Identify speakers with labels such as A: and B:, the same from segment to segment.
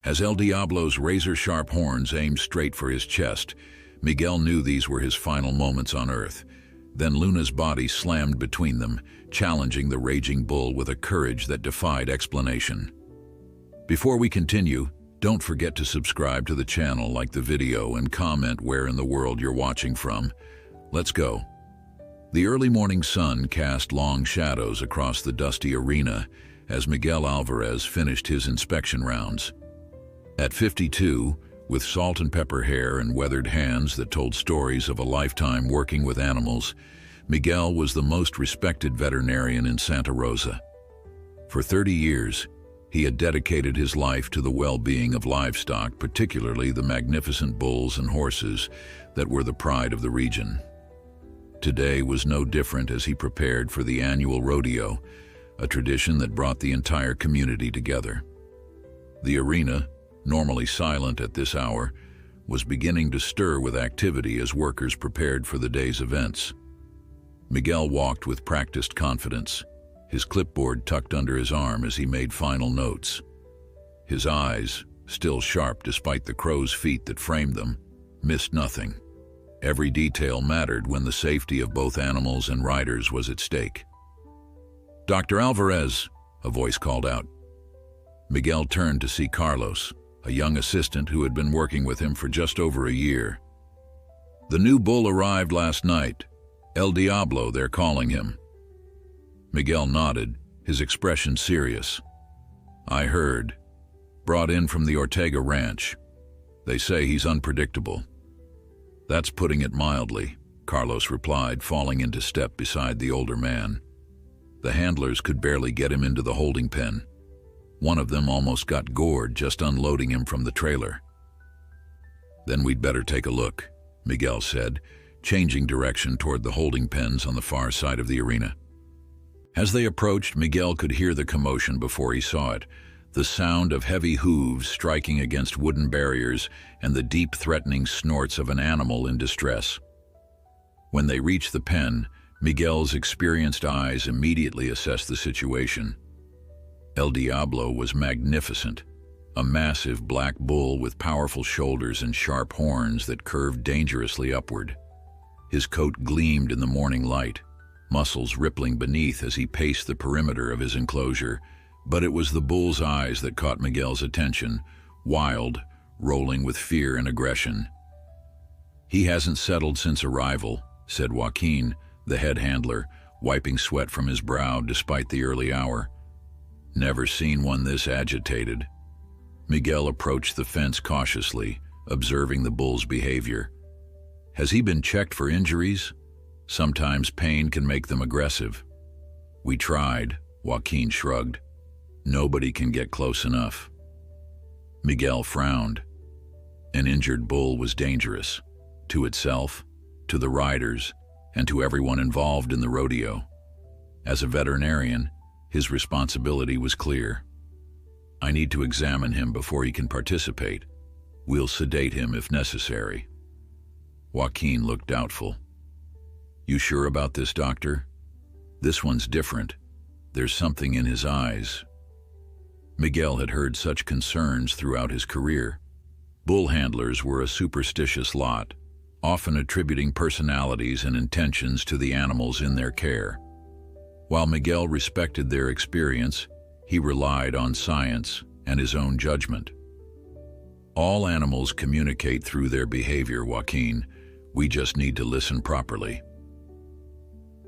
A: As El Diablo's razor-sharp horns aimed straight for his chest, Miguel knew these were his final moments on Earth. Then Luna's body slammed between them, challenging the raging bull with a courage that defied explanation. Before we continue, don't forget to subscribe to the channel, like the video, and comment where in the world you're watching from. Let's go. The early morning sun cast long shadows across the dusty arena as Miguel Alvarez finished his inspection rounds. At 52, with salt and pepper hair and weathered hands that told stories of a lifetime working with animals, Miguel was the most respected veterinarian in Santa Rosa. For 30 years, he had dedicated his life to the well-being of livestock, particularly the magnificent bulls and horses that were the pride of the region. Today was no different as he prepared for the annual rodeo, a tradition that brought the entire community together. The arena, normally silent at this hour, was beginning to stir with activity as workers prepared for the day's events. Miguel walked with practiced confidence, his clipboard tucked under his arm as he made final notes. His eyes, still sharp despite the crow's feet that framed them, missed nothing. Every detail mattered when the safety of both animals and riders was at stake. "Dr. Alvarez," a voice called out. Miguel turned to see Carlos, a young assistant who had been working with him for just over a year. "The new bull arrived last night. El Diablo, they're calling him." Miguel nodded, his expression serious. "I heard. Brought in from the Ortega ranch. They say he's unpredictable." "That's putting it mildly," Carlos replied, falling into step beside the older man. The handlers could barely get him into the holding pen. One of them almost got gored just unloading him from the trailer. "Then we'd better take a look," Miguel said, changing direction toward the holding pens on the far side of the arena. As they approached, Miguel could hear the commotion before he saw it, the sound of heavy hooves striking against wooden barriers and the deep, threatening snorts of an animal in distress. When they reached the pen, Miguel's experienced eyes immediately assessed the situation. El Diablo was magnificent, a massive black bull with powerful shoulders and sharp horns that curved dangerously upward. His coat gleamed in the morning light, muscles rippling beneath as he paced the perimeter of his enclosure, but it was the bull's eyes that caught Miguel's attention, wild, rolling with fear and aggression. "He hasn't settled since arrival," said Joaquin, the head handler, wiping sweat from his brow despite the early hour. "Never seen one this agitated." Miguel approached the fence cautiously, observing the bull's behavior. "Has he been checked for injuries? Sometimes pain can make them aggressive." "We tried," Joaquin shrugged. "Nobody can get close enough." Miguel frowned. An injured bull was dangerous, to itself, to the riders, and to everyone involved in the rodeo. As a veterinarian, his responsibility was clear. "I need to examine him before he can participate. We'll sedate him if necessary." Joaquin looked doubtful. "You sure about this, doctor? This one's different. There's something in his eyes." Miguel had heard such concerns throughout his career. Bull handlers were a superstitious lot, often attributing personalities and intentions to the animals in their care. While Miguel respected their experience, he relied on science and his own judgment. "All animals communicate through their behavior, Joaquin. We just need to listen properly."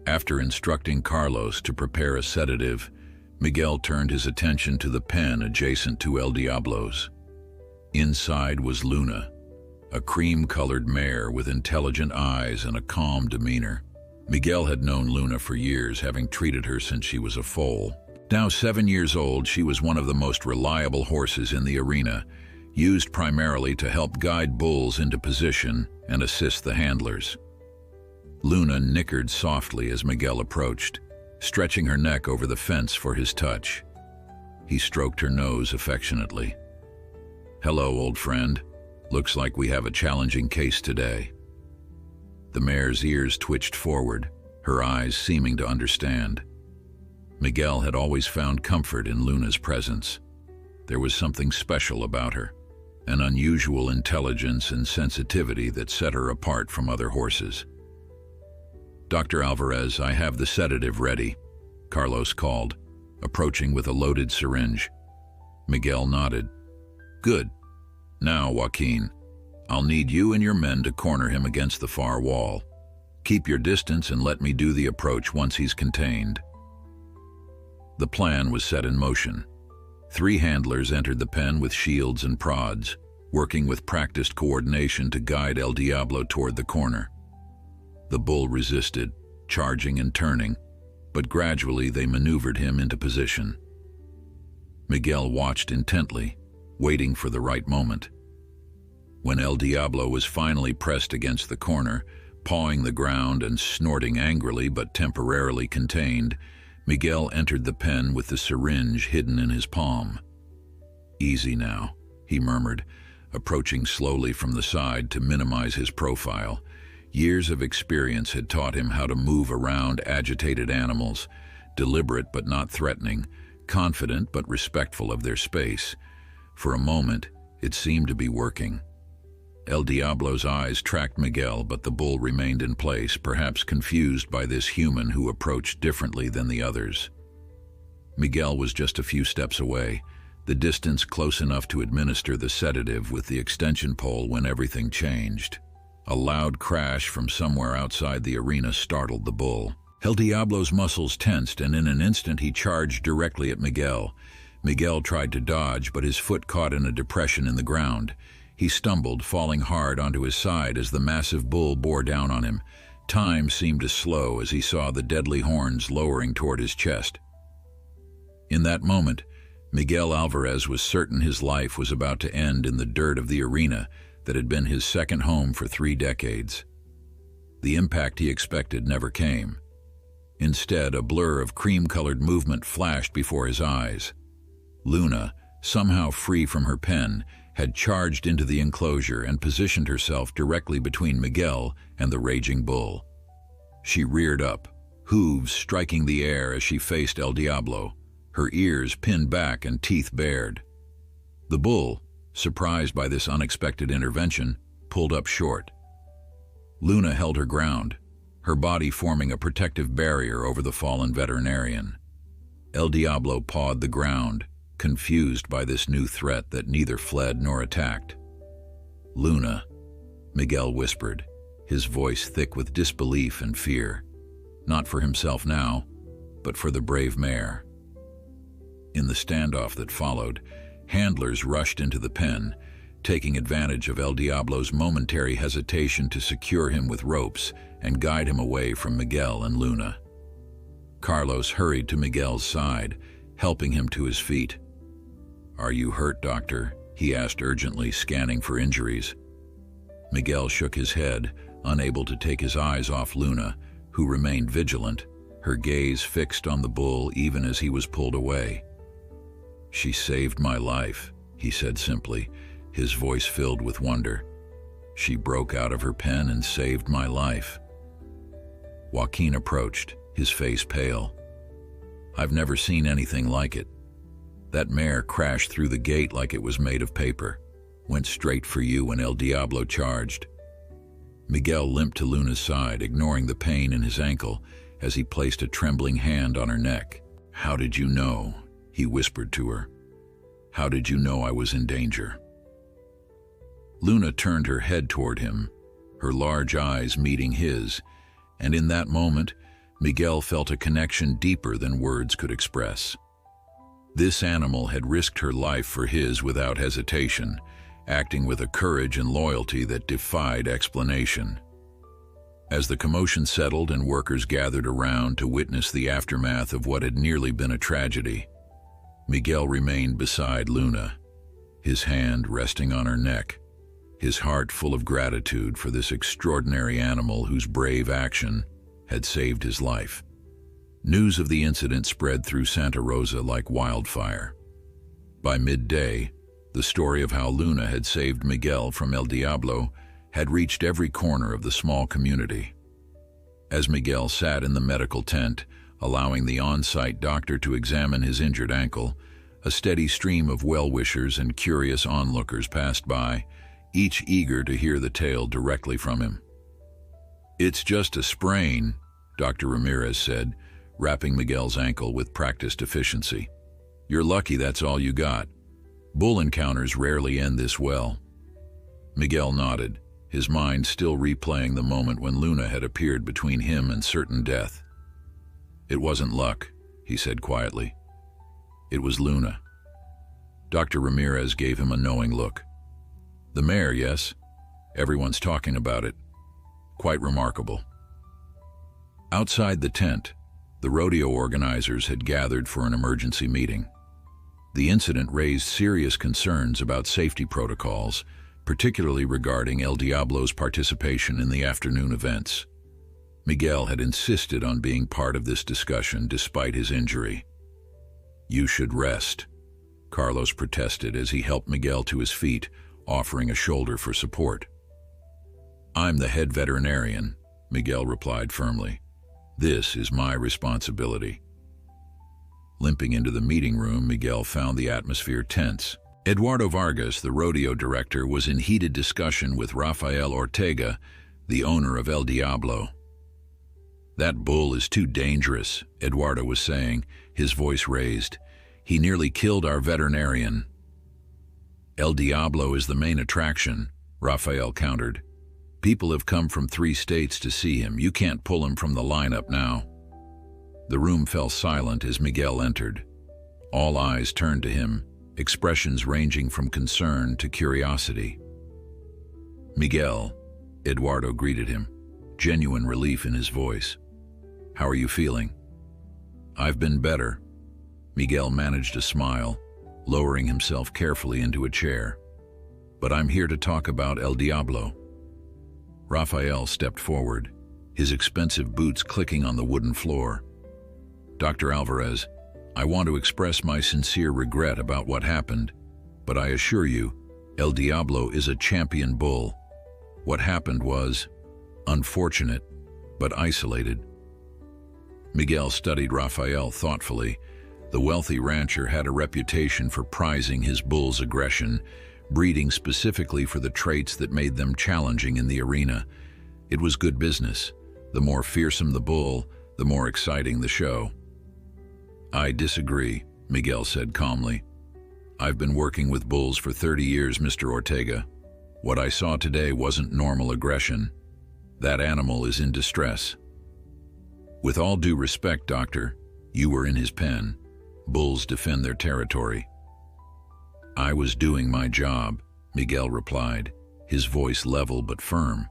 A: After instructing Carlos to prepare a sedative, Miguel turned his attention to the pen adjacent to El Diablo's. Inside was Luna, a cream-colored mare with intelligent eyes and a calm demeanor. Miguel had known Luna for years, having treated her since she was a foal. Now 7 years old, she was one of the most reliable horses in the arena, used primarily to help guide bulls into position and assist the handlers. Luna nickered softly as Miguel approached, stretching her neck over the fence for his touch. He stroked her nose affectionately. "Hello, old friend. Looks like we have a challenging case today." The mare's ears twitched forward, her eyes seeming to understand. Miguel had always found comfort in Luna's presence. There was something special about her, an unusual intelligence and sensitivity that set her apart from other horses. "Dr. Alvarez, I have the sedative ready," Carlos called, approaching with a loaded syringe. Miguel nodded. "Good. Now, Joaquin, I'll need you and your men to corner him against the far wall. Keep your distance and let me do the approach once he's contained." The plan was set in motion. 3 handlers entered the pen with shields and prods, working with practiced coordination to guide El Diablo toward the corner. The bull resisted, charging and turning, but gradually they maneuvered him into position. Miguel watched intently, waiting for the right moment. When El Diablo was finally pressed against the corner, pawing the ground and snorting angrily but temporarily contained, Miguel entered the pen with the syringe hidden in his palm. "Easy now," he murmured, approaching slowly from the side to minimize his profile. Years of experience had taught him how to move around agitated animals, deliberate but not threatening, confident but respectful of their space. For a moment, it seemed to be working. El Diablo's eyes tracked Miguel, but the bull remained in place, perhaps confused by this human who approached differently than the others. Miguel was just a few steps away, the distance close enough to administer the sedative with the extension pole when everything changed. A loud crash from somewhere outside the arena startled the bull. El Diablo's muscles tensed, and in an instant he charged directly at Miguel. Miguel tried to dodge, but his foot caught in a depression in the ground. He stumbled, falling hard onto his side as the massive bull bore down on him. Time seemed to slow as he saw the deadly horns lowering toward his chest. In that moment, Miguel Alvarez was certain his life was about to end in the dirt of the arena that had been his second home for 3 decades. The impact he expected never came. Instead, a blur of cream-colored movement flashed before his eyes. Luna, somehow free from her pen, had charged into the enclosure and positioned herself directly between Miguel and the raging bull. She reared up, hooves striking the air as she faced El Diablo, her ears pinned back and teeth bared. The bull, surprised by this unexpected intervention, pulled up short. Luna held her ground, her body forming a protective barrier over the fallen veterinarian. El Diablo pawed the ground, confused by this new threat that neither fled nor attacked. "Luna," Miguel whispered, his voice thick with disbelief and fear. Not for himself now, but for the brave mare. In the standoff that followed, handlers rushed into the pen, taking advantage of El Diablo's momentary hesitation to secure him with ropes and guide him away from Miguel and Luna. Carlos hurried to Miguel's side, helping him to his feet. "Are you hurt, doctor?" he asked urgently, scanning for injuries. Miguel shook his head, unable to take his eyes off Luna, who remained vigilant, her gaze fixed on the bull even as he was pulled away. "She saved my life," he said simply, his voice filled with wonder. "She broke out of her pen and saved my life." Joaquin approached, his face pale. "I've never seen anything like it. That mare crashed through the gate like it was made of paper, went straight for you when El Diablo charged." Miguel limped to Luna's side, ignoring the pain in his ankle as he placed a trembling hand on her neck. "How did you know?" he whispered to her. "How did you know I was in danger?" Luna turned her head toward him, her large eyes meeting his, and in that moment, Miguel felt a connection deeper than words could express. This animal had risked her life for his without hesitation, acting with a courage and loyalty that defied explanation. As the commotion settled and workers gathered around to witness the aftermath of what had nearly been a tragedy, Miguel remained beside Luna, his hand resting on her neck, his heart full of gratitude for this extraordinary animal whose brave action had saved his life. News of the incident spread through Santa Rosa like wildfire. By midday, the story of how Luna had saved Miguel from El Diablo had reached every corner of the small community. As Miguel sat in the medical tent, allowing the on-site doctor to examine his injured ankle, A steady stream of well-wishers and curious onlookers passed by, each eager to hear the tale directly from him. "It's just a sprain," Dr. Ramirez said, wrapping Miguel's ankle with practiced efficiency. "You're lucky that's all you got. Bull encounters rarely end this well." Miguel nodded, his mind still replaying the moment when Luna had appeared between him and certain death. "It wasn't luck," he said quietly. "It was Luna." Dr. Ramirez gave him a knowing look. "The mare, yes? Everyone's talking about it. Quite remarkable." Outside the tent, the rodeo organizers had gathered for an emergency meeting. The incident raised serious concerns about safety protocols, particularly regarding El Diablo's participation in the afternoon events. Miguel had insisted on being part of this discussion despite his injury. "You should rest," Carlos protested as he helped Miguel to his feet, offering a shoulder for support. "I'm the head veterinarian," Miguel replied firmly. "This is my responsibility." Limping into the meeting room, Miguel found the atmosphere tense. Eduardo Vargas, the rodeo director, was in heated discussion with Rafael Ortega, the owner of El Diablo. "That bull is too dangerous," Eduardo was saying, his voice raised. "He nearly killed our veterinarian." "El Diablo is the main attraction," Rafael countered. "People have come from 3 states to see him. You can't pull him from the lineup now." The room fell silent as Miguel entered. All eyes turned to him, expressions ranging from concern to curiosity. "Miguel," Eduardo greeted him, genuine relief in his voice. "How are you feeling?" "I've been better." Miguel managed a smile, lowering himself carefully into a chair. "But I'm here to talk about El Diablo." Rafael stepped forward, his expensive boots clicking on the wooden floor. "Dr. Alvarez, I want to express my sincere regret about what happened, but I assure you, El Diablo is a champion bull. What happened was unfortunate, but isolated." Miguel studied Rafael thoughtfully. The wealthy rancher had a reputation for prizing his bull's aggression, breeding specifically for the traits that made them challenging in the arena. It was good business. The more fearsome the bull, the more exciting the show. "I disagree," Miguel said calmly. "I've been working with bulls for 30 years, Mr. Ortega. What I saw today wasn't normal aggression. That animal is in distress." "With all due respect, Doctor, you were in his pen. Bulls defend their territory." "I was doing my job," Miguel replied, his voice level but firm.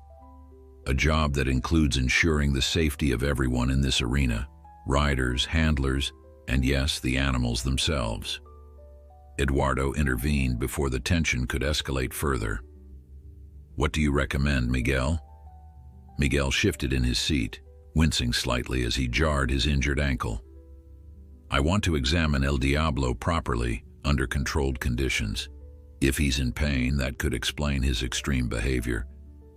A: "A job that includes ensuring the safety of everyone in this arena, riders, handlers, and yes, the animals themselves." Eduardo intervened before the tension could escalate further. "What do you recommend, Miguel?" Miguel shifted in his seat, wincing slightly as he jarred his injured ankle. "I want to examine El Diablo properly, under controlled conditions. If he's in pain, that could explain his extreme behavior.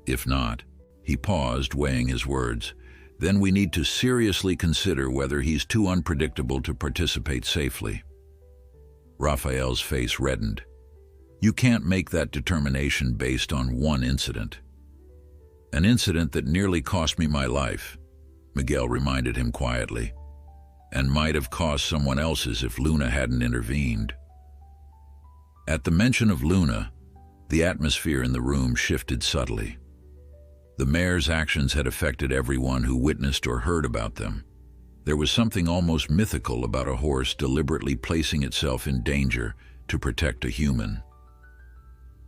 A: If not," he paused, weighing his words, "then we need to seriously consider whether he's too unpredictable to participate safely." Rafael's face reddened. "You can't make that determination based on one incident." "An incident that nearly cost me my life," Miguel reminded him quietly, "and might have cost someone else's if Luna hadn't intervened." At the mention of Luna, the atmosphere in the room shifted subtly. The mayor's actions had affected everyone who witnessed or heard about them. There was something almost mythical about a horse deliberately placing itself in danger to protect a human.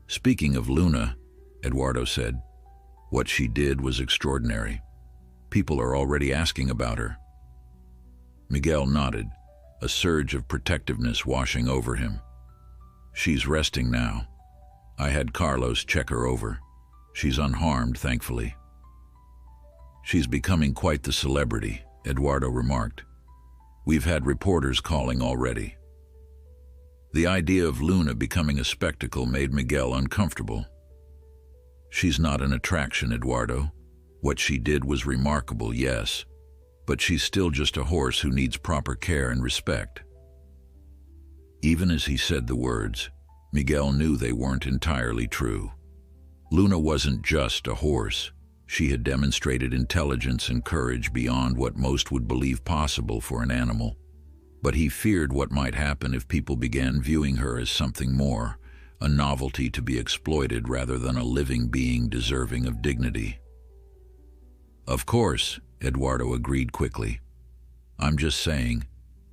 A: "Speaking of Luna," Eduardo said, "what she did was extraordinary. People are already asking about her." Miguel nodded, a surge of protectiveness washing over him. "She's resting now. I had Carlos check her over. She's unharmed, thankfully." "She's becoming quite the celebrity," Eduardo remarked. "We've had reporters calling already." The idea of Luna becoming a spectacle made Miguel uncomfortable. "She's not an attraction, Eduardo. What she did was remarkable, yes, but she's still just a horse who needs proper care and respect." Even as he said the words, Miguel knew they weren't entirely true. Luna wasn't just a horse. She had demonstrated intelligence and courage beyond what most would believe possible for an animal. But he feared what might happen if people began viewing her as something more, a novelty to be exploited rather than a living being deserving of dignity. "Of course," Eduardo agreed quickly. "I'm just saying,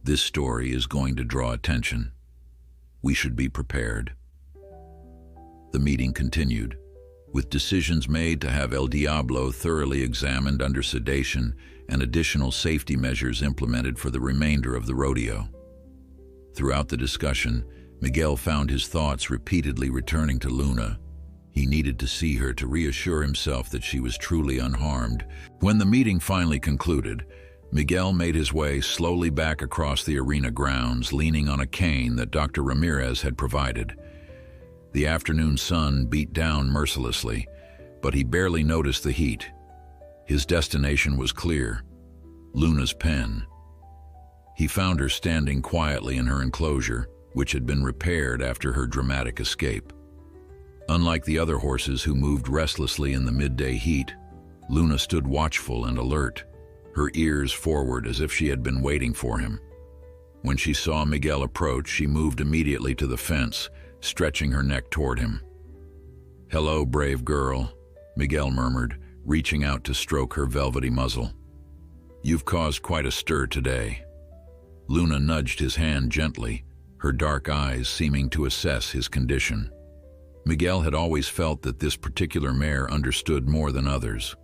A: this story is going to draw attention. We should be prepared." The meeting continued, with decisions made to have El Diablo thoroughly examined under sedation and additional safety measures implemented for the remainder of the rodeo. Throughout the discussion, Miguel found his thoughts repeatedly returning to Luna. He needed to see her to reassure himself that she was truly unharmed. When the meeting finally concluded, Miguel made his way slowly back across the arena grounds, leaning on a cane that Dr. Ramirez had provided. The afternoon sun beat down mercilessly, but he barely noticed the heat. His destination was clear: Luna's pen. He found her standing quietly in her enclosure, which had been repaired after her dramatic escape. Unlike the other horses who moved restlessly in the midday heat, Luna stood watchful and alert, her ears forward as if she had been waiting for him. When she saw Miguel approach, she moved immediately to the fence, stretching her neck toward him. "Hello, brave girl," Miguel murmured, reaching out to stroke her velvety muzzle. "You've caused quite a stir today." Luna nudged his hand gently, her dark eyes seeming to assess his condition. Miguel had always felt that this particular mare understood more than others.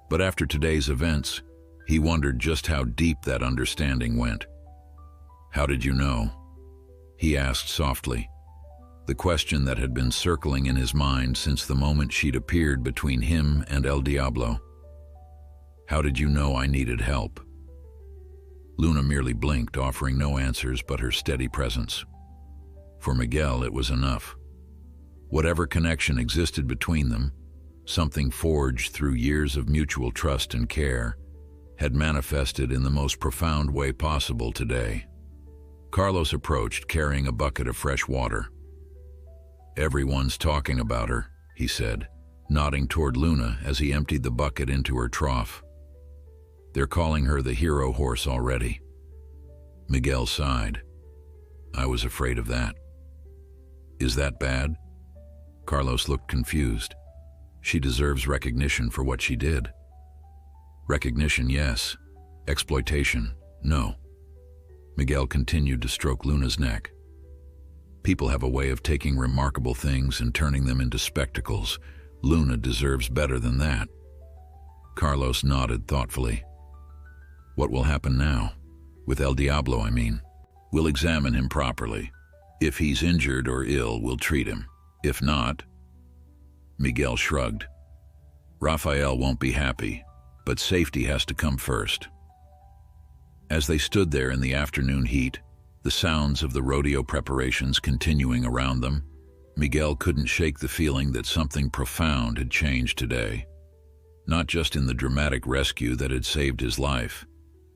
A: But after today's events, he wondered just how deep that understanding went. "How did you know?" he asked softly, the question that had been circling in his mind since the moment she'd appeared between him and El Diablo. "How did you know I needed help?" Luna merely blinked, offering no answers but her steady presence. For Miguel, it was enough. Whatever connection existed between them, something forged through years of mutual trust and care, had manifested in the most profound way possible today. Carlos approached, carrying a bucket of fresh water. "Everyone's talking about her," he said, nodding toward Luna as he emptied the bucket into her trough. "They're calling her the hero horse already." Miguel sighed. "I was afraid of that." "Is that bad?" Carlos looked confused. "She deserves recognition for what she did." "Recognition, yes. Exploitation, no." Miguel continued to stroke Luna's neck. "People have a way of taking remarkable things and turning them into spectacles. Luna deserves better than that." Carlos nodded thoughtfully. "What will happen now? With El Diablo, I mean. We'll examine him properly. If he's injured or ill, we'll treat him. If not..." Miguel shrugged. "Rafael won't be happy, but safety has to come first." As they stood there in the afternoon heat, the sounds of the rodeo preparations continuing around them, Miguel couldn't shake the feeling that something profound had changed today. Not just in the dramatic rescue that had saved his life,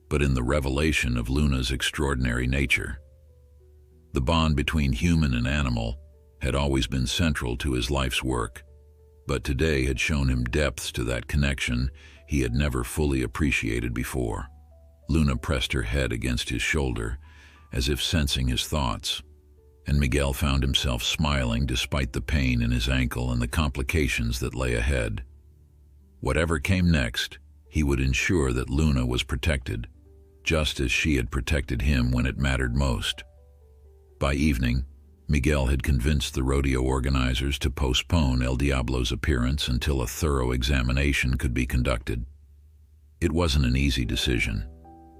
A: but in the revelation of Luna's extraordinary nature. The bond between human and animal had always been central to his life's work, but today had shown him depths to that connection he had never fully appreciated before. Luna pressed her head against his shoulder, as if sensing his thoughts, and Miguel found himself smiling despite the pain in his ankle and the complications that lay ahead. Whatever came next, he would ensure that Luna was protected, just as she had protected him when it mattered most. By evening, Miguel had convinced the rodeo organizers to postpone El Diablo's appearance until a thorough examination could be conducted. It wasn't an easy decision,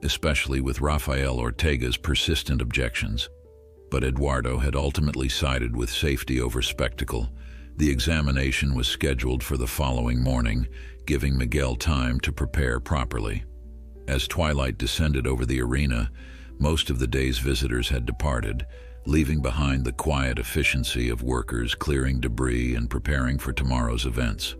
A: especially with Rafael Ortega's persistent objections, but Eduardo had ultimately sided with safety over spectacle. The examination was scheduled for the following morning, giving Miguel time to prepare properly. As twilight descended over the arena, most of the day's visitors had departed, leaving behind the quiet efficiency of workers clearing debris and preparing for tomorrow's events.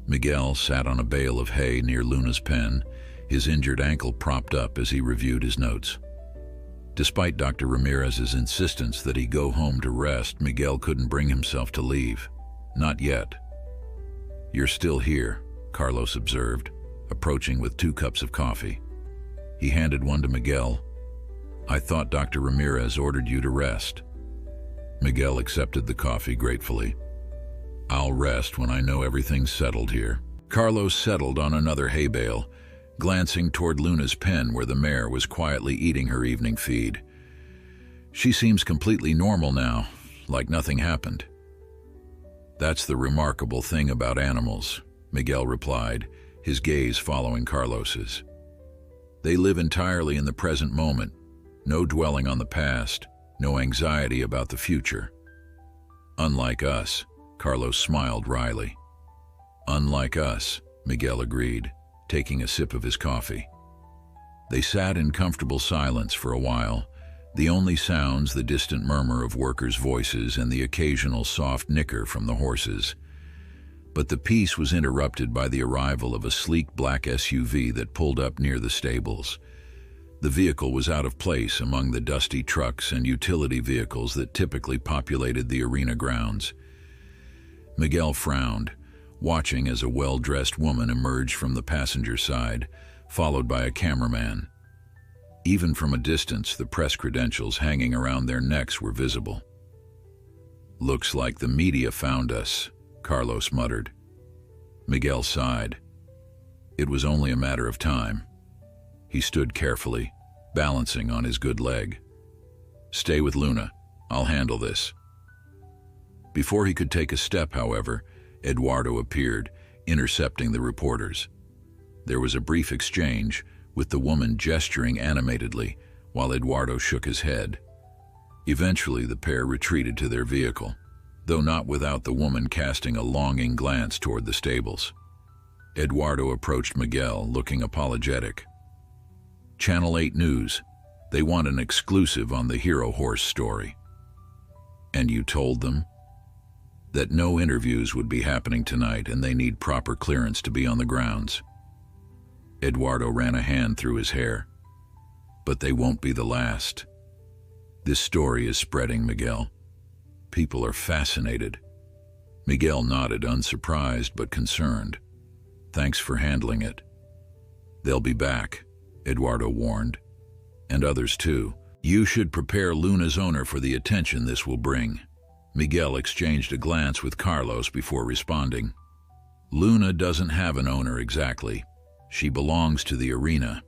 A: Miguel sat on a bale of hay near Luna's pen, his injured ankle propped up as he reviewed his notes. Despite Dr. Ramirez's insistence that he go home to rest, Miguel couldn't bring himself to leave. Not yet. "You're still here," Carlos observed, approaching with 2 cups of coffee. He handed one to Miguel. "I thought Dr. Ramirez ordered you to rest." Miguel accepted the coffee gratefully. "I'll rest when I know everything's settled here." Carlos settled on another hay bale, glancing toward Luna's pen where the mare was quietly eating her evening feed. "She seems completely normal now, like nothing happened." "That's the remarkable thing about animals," Miguel replied, his gaze following Carlos's. "They live entirely in the present moment, no dwelling on the past, no anxiety about the future." "Unlike us," Carlos smiled wryly. "Unlike us," Miguel agreed, taking a sip of his coffee. They sat in comfortable silence for a while, the only sounds the distant murmur of workers' voices and the occasional soft nicker from the horses. But the peace was interrupted by the arrival of a sleek black SUV that pulled up near the stables. The vehicle was out of place among the dusty trucks and utility vehicles that typically populated the arena grounds. Miguel frowned, watching as a well-dressed woman emerged from the passenger side, followed by a cameraman. Even from a distance, the press credentials hanging around their necks were visible. "Looks like the media found us," Carlos muttered. Miguel sighed. It was only a matter of time. He stood carefully, balancing on his good leg. "Stay with Luna. I'll handle this." Before he could take a step, however, Eduardo appeared, intercepting the reporters. There was a brief exchange, with the woman gesturing animatedly while Eduardo shook his head. Eventually, the pair retreated to their vehicle, though not without the woman casting a longing glance toward the stables. Eduardo approached Miguel, looking apologetic. "Channel 8 News. They want an exclusive on the hero horse story." "And you told them?" "That no interviews would be happening tonight and they need proper clearance to be on the grounds." Eduardo ran a hand through his hair. "But they won't be the last. This story is spreading, Miguel. People are fascinated." Miguel nodded, unsurprised but concerned. "Thanks for handling it." "They'll be back," Eduardo warned. "And others too. You should prepare Luna's owner for the attention this will bring." Miguel exchanged a glance with Carlos before responding. "Luna doesn't have an owner exactly. She belongs to the arena.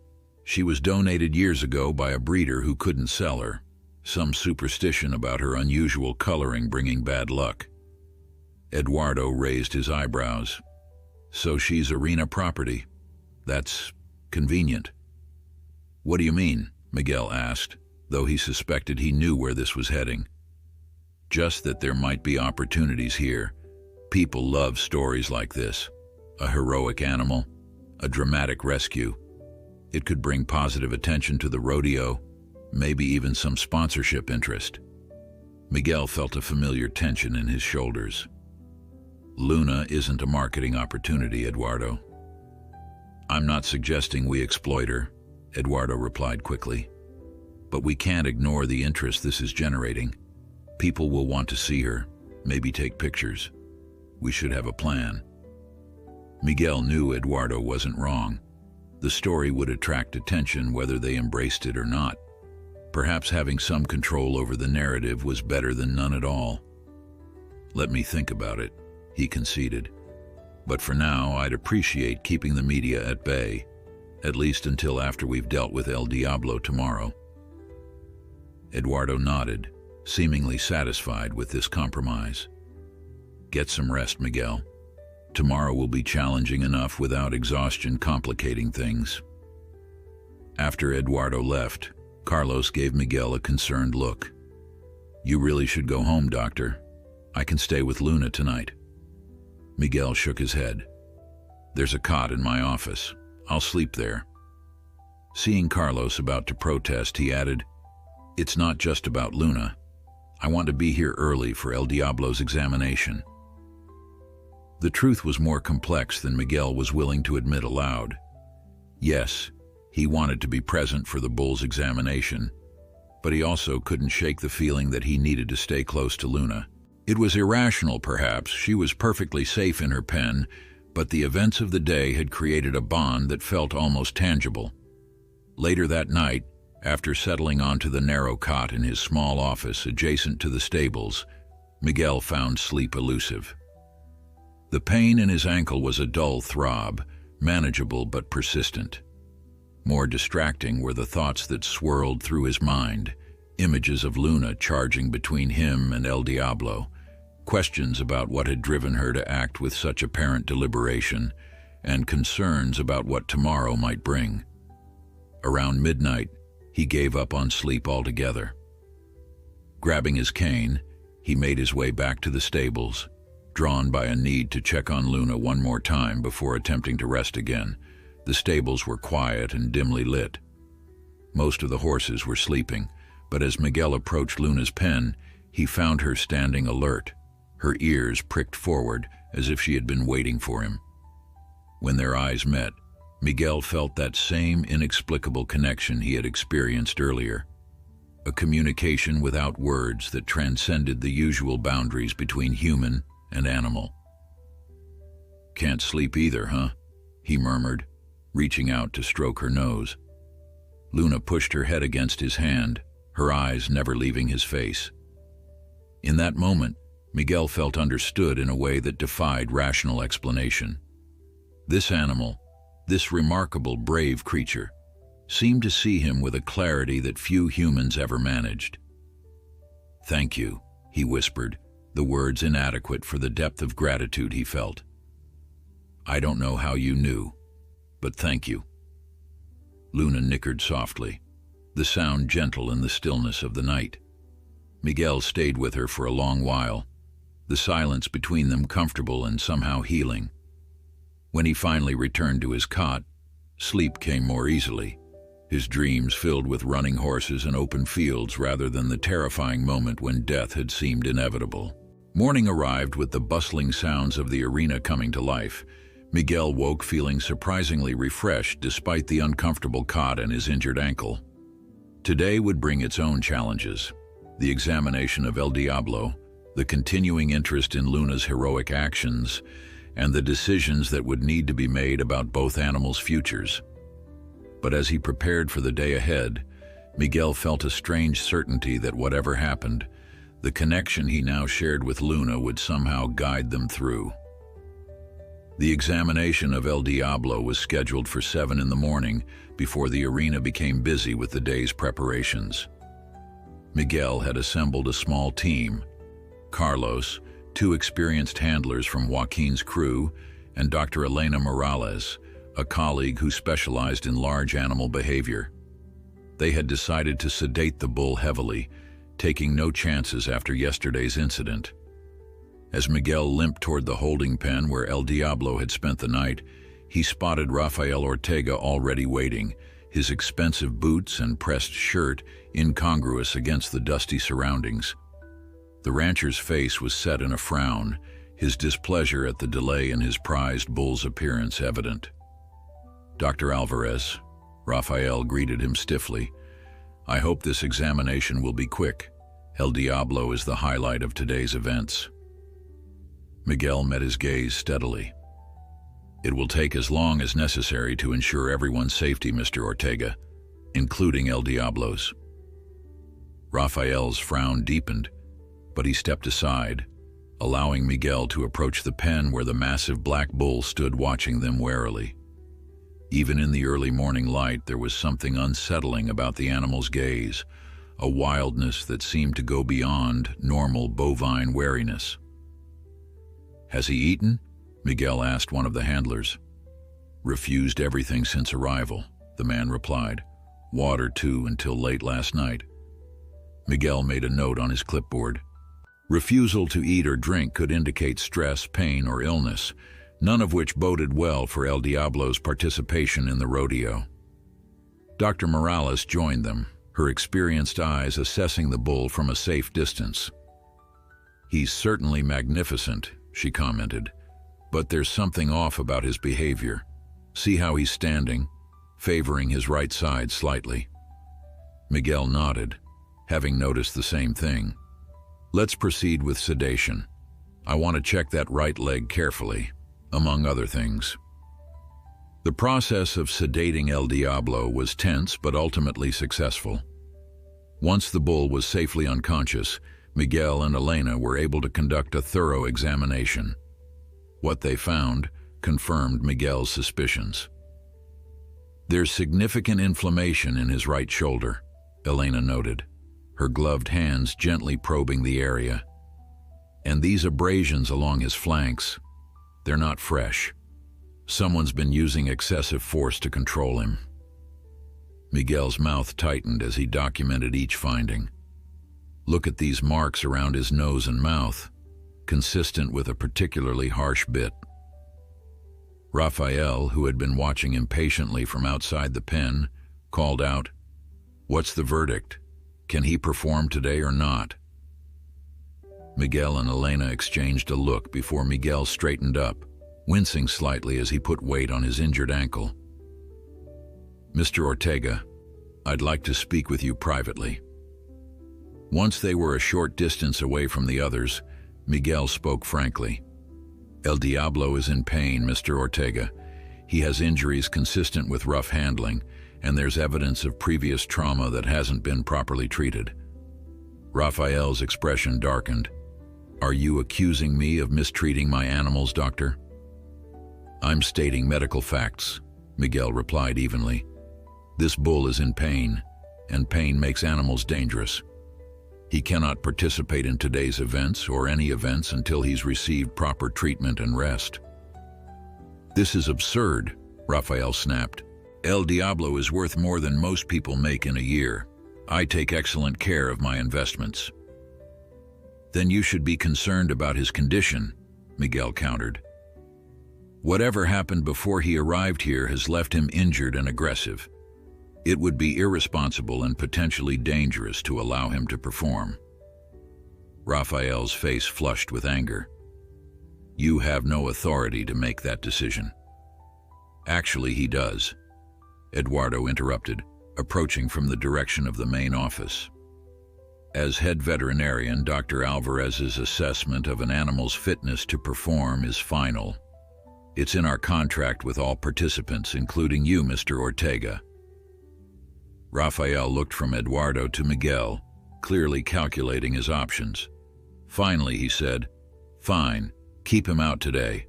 A: She was donated years ago by a breeder who couldn't sell her. Some superstition about her unusual coloring bringing bad luck." Eduardo raised his eyebrows. "So she's arena property. That's convenient." "What do you mean?" Miguel asked, though he suspected he knew where this was heading. "Just that there might be opportunities here. People love stories like this. A heroic animal, a dramatic rescue. It could bring positive attention to the rodeo, maybe even some sponsorship interest." Miguel felt a familiar tension in his shoulders. "Luna isn't a marketing opportunity, Eduardo." "I'm not suggesting we exploit her," Eduardo replied quickly. "But we can't ignore the interest this is generating. People will want to see her, maybe take pictures. We should have a plan." Miguel knew Eduardo wasn't wrong. The story would attract attention whether they embraced it or not. Perhaps having some control over the narrative was better than none at all. "Let me think about it," he conceded. "But for now, I'd appreciate keeping the media at bay, at least until after we've dealt with El Diablo tomorrow." Eduardo nodded, seemingly satisfied with this compromise. "Get some rest, Miguel. Tomorrow will be challenging enough without exhaustion complicating things." After Eduardo left, Carlos gave Miguel a concerned look. "You really should go home, Doctor. I can stay with Luna tonight." Miguel shook his head. "There's a cot in my office. I'll sleep there." Seeing Carlos about to protest, he added, "It's not just about Luna. I want to be here early for El Diablo's examination." The truth was more complex than Miguel was willing to admit aloud. Yes, he wanted to be present for the bull's examination. but he also couldn't shake the feeling that he needed to stay close to Luna. It was irrational, perhaps. She was perfectly safe in her pen, but the events of the day had created a bond that felt almost tangible. Later that night, after settling onto the narrow cot in his small office adjacent to the stables, Miguel found sleep elusive. The pain in his ankle was a dull throb, manageable but persistent. More distracting were the thoughts that swirled through his mind, images of Luna charging between him and El Diablo, questions about what had driven her to act with such apparent deliberation, and concerns about what tomorrow might bring. Around midnight, he gave up on sleep altogether. Grabbing his cane, he made his way back to the stables, drawn by a need to check on Luna one more time before attempting to rest again. The stables were quiet and dimly lit. Most of the horses were sleeping, but as Miguel approached Luna's pen, he found her standing alert, her ears pricked forward as if she had been waiting for him. When their eyes met, Miguel felt that same inexplicable connection he had experienced earlier, a communication without words that transcended the usual boundaries between human and animal. "Can't sleep either, huh?" he murmured, reaching out to stroke her nose. Luna pushed her head against his hand, her eyes never leaving his face. In that moment, Miguel felt understood in a way that defied rational explanation. This animal, this remarkable, brave creature, seemed to see him with a clarity that few humans ever managed. "Thank you," he whispered, the words inadequate for the depth of gratitude he felt. "I don't know how you knew, but thank you." Luna nickered softly, the sound gentle in the stillness of the night. Miguel stayed with her for a long while, the silence between them comfortable and somehow healing. When he finally returned to his cot, sleep came more easily, his dreams filled with running horses and open fields rather than the terrifying moment when death had seemed inevitable. Morning arrived with the bustling sounds of the arena coming to life. Miguel woke feeling surprisingly refreshed despite the uncomfortable cot and his injured ankle. Today would bring its own challenges: the examination of El Diablo, the continuing interest in Luna's heroic actions, and the decisions that would need to be made about both animals' futures. But as he prepared for the day ahead, Miguel felt a strange certainty that whatever happened, the connection he now shared with Luna would somehow guide them through. The examination of El Diablo was scheduled for 7 in the morning before the arena became busy with the day's preparations. Miguel had assembled a small team: Carlos, 2 experienced handlers from Joaquin's crew, and Dr. Elena Morales, a colleague who specialized in large animal behavior. They had decided to sedate the bull heavily, taking no chances after yesterday's incident. As Miguel limped toward the holding pen where El Diablo had spent the night, he spotted Rafael Ortega already waiting, his expensive boots and pressed shirt incongruous against the dusty surroundings. The rancher's face was set in a frown, his displeasure at the delay in his prized bull's appearance evident. "Dr. Alvarez," Rafael greeted him stiffly, "I hope this examination will be quick. El Diablo is the highlight of today's events." Miguel met his gaze steadily. "It will take as long as necessary to ensure everyone's safety, Mr. Ortega, including El Diablo's." Rafael's frown deepened, but he stepped aside, allowing Miguel to approach the pen where the massive black bull stood watching them warily. Even in the early morning light, there was something unsettling about the animal's gaze, a wildness that seemed to go beyond normal bovine wariness. "Has he eaten?" Miguel asked one of the handlers. "Refused everything since arrival," the man replied. "Water too until late last night." Miguel made a note on his clipboard. Refusal to eat or drink could indicate stress, pain, or illness, none of which boded well for El Diablo's participation in the rodeo. Dr. Morales joined them, her experienced eyes assessing the bull from a safe distance. "He's certainly magnificent," she commented, "but there's something off about his behavior. See how he's standing, favoring his right side slightly." Miguel nodded. having noticed the same thing. Let's proceed with sedation. I want to check that right leg carefully, among other things. The process of sedating El Diablo was tense but ultimately successful. Once the bull was safely unconscious, Miguel and Elena were able to conduct a thorough examination. What they found confirmed Miguel's suspicions. There's significant inflammation in his right shoulder, Elena noted, her gloved hands gently probing the area. And these abrasions along his flanks, they're not fresh. Someone's been using excessive force to control him. Miguel's mouth tightened as he documented each finding. Look at these marks around his nose and mouth, consistent with a particularly harsh bit. Raphael, who had been watching impatiently from outside the pen, called out, "What's the verdict? Can he perform today or not?" Miguel and Elena exchanged a look before Miguel straightened up, wincing slightly as he put weight on his injured ankle. "Mr. Ortega, I'd like to speak with you privately." Once they were a short distance away from the others, Miguel spoke frankly. "El Diablo is in pain, Mr. Ortega. He has injuries consistent with rough handling, and there's evidence of previous trauma that hasn't been properly treated." Raphael's expression darkened. "Are you accusing me of mistreating my animals, doctor?" "I'm stating medical facts," Miguel replied evenly. "This bull is in pain, and pain makes animals dangerous. He cannot participate in today's events or any events until he's received proper treatment and rest." "This is absurd," Raphael snapped. "El Diablo is worth more than most people make in a year. I take excellent care of my investments." "Then you should be concerned about his condition," Miguel countered. "Whatever happened before he arrived here has left him injured and aggressive. It would be irresponsible and potentially dangerous to allow him to perform." Raphael's face flushed with anger. "You have no authority to make that decision." "Actually, he does," Eduardo interrupted, approaching from the direction of the main office. "As head veterinarian, Dr. Alvarez's assessment of an animal's fitness to perform is final. It's in our contract with all participants, including you, Mr. Ortega." Raphael looked from Eduardo to Miguel, clearly calculating his options. Finally, he said, "Fine, keep him out today,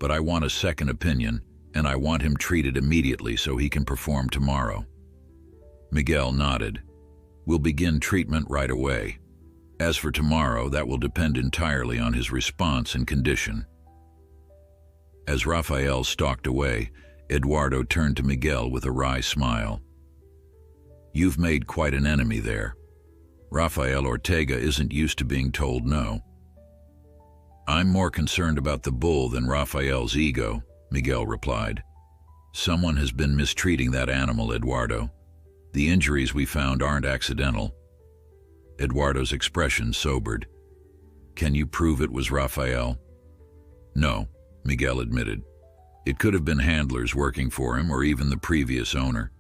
A: but I want a second opinion, and I want him treated immediately so he can perform tomorrow." Miguel nodded. "We'll begin treatment right away. As for tomorrow, that will depend entirely on his response and condition." As Raphael stalked away, Eduardo turned to Miguel with a wry smile. "You've made quite an enemy there. Rafael Ortega isn't used to being told no." "I'm more concerned about the bull than Rafael's ego," Miguel replied. "Someone has been mistreating that animal, Eduardo. The injuries we found aren't accidental." Eduardo's expression sobered. "Can you prove it was Rafael?" "No," Miguel admitted. "It could have been handlers working for him or even the previous owner.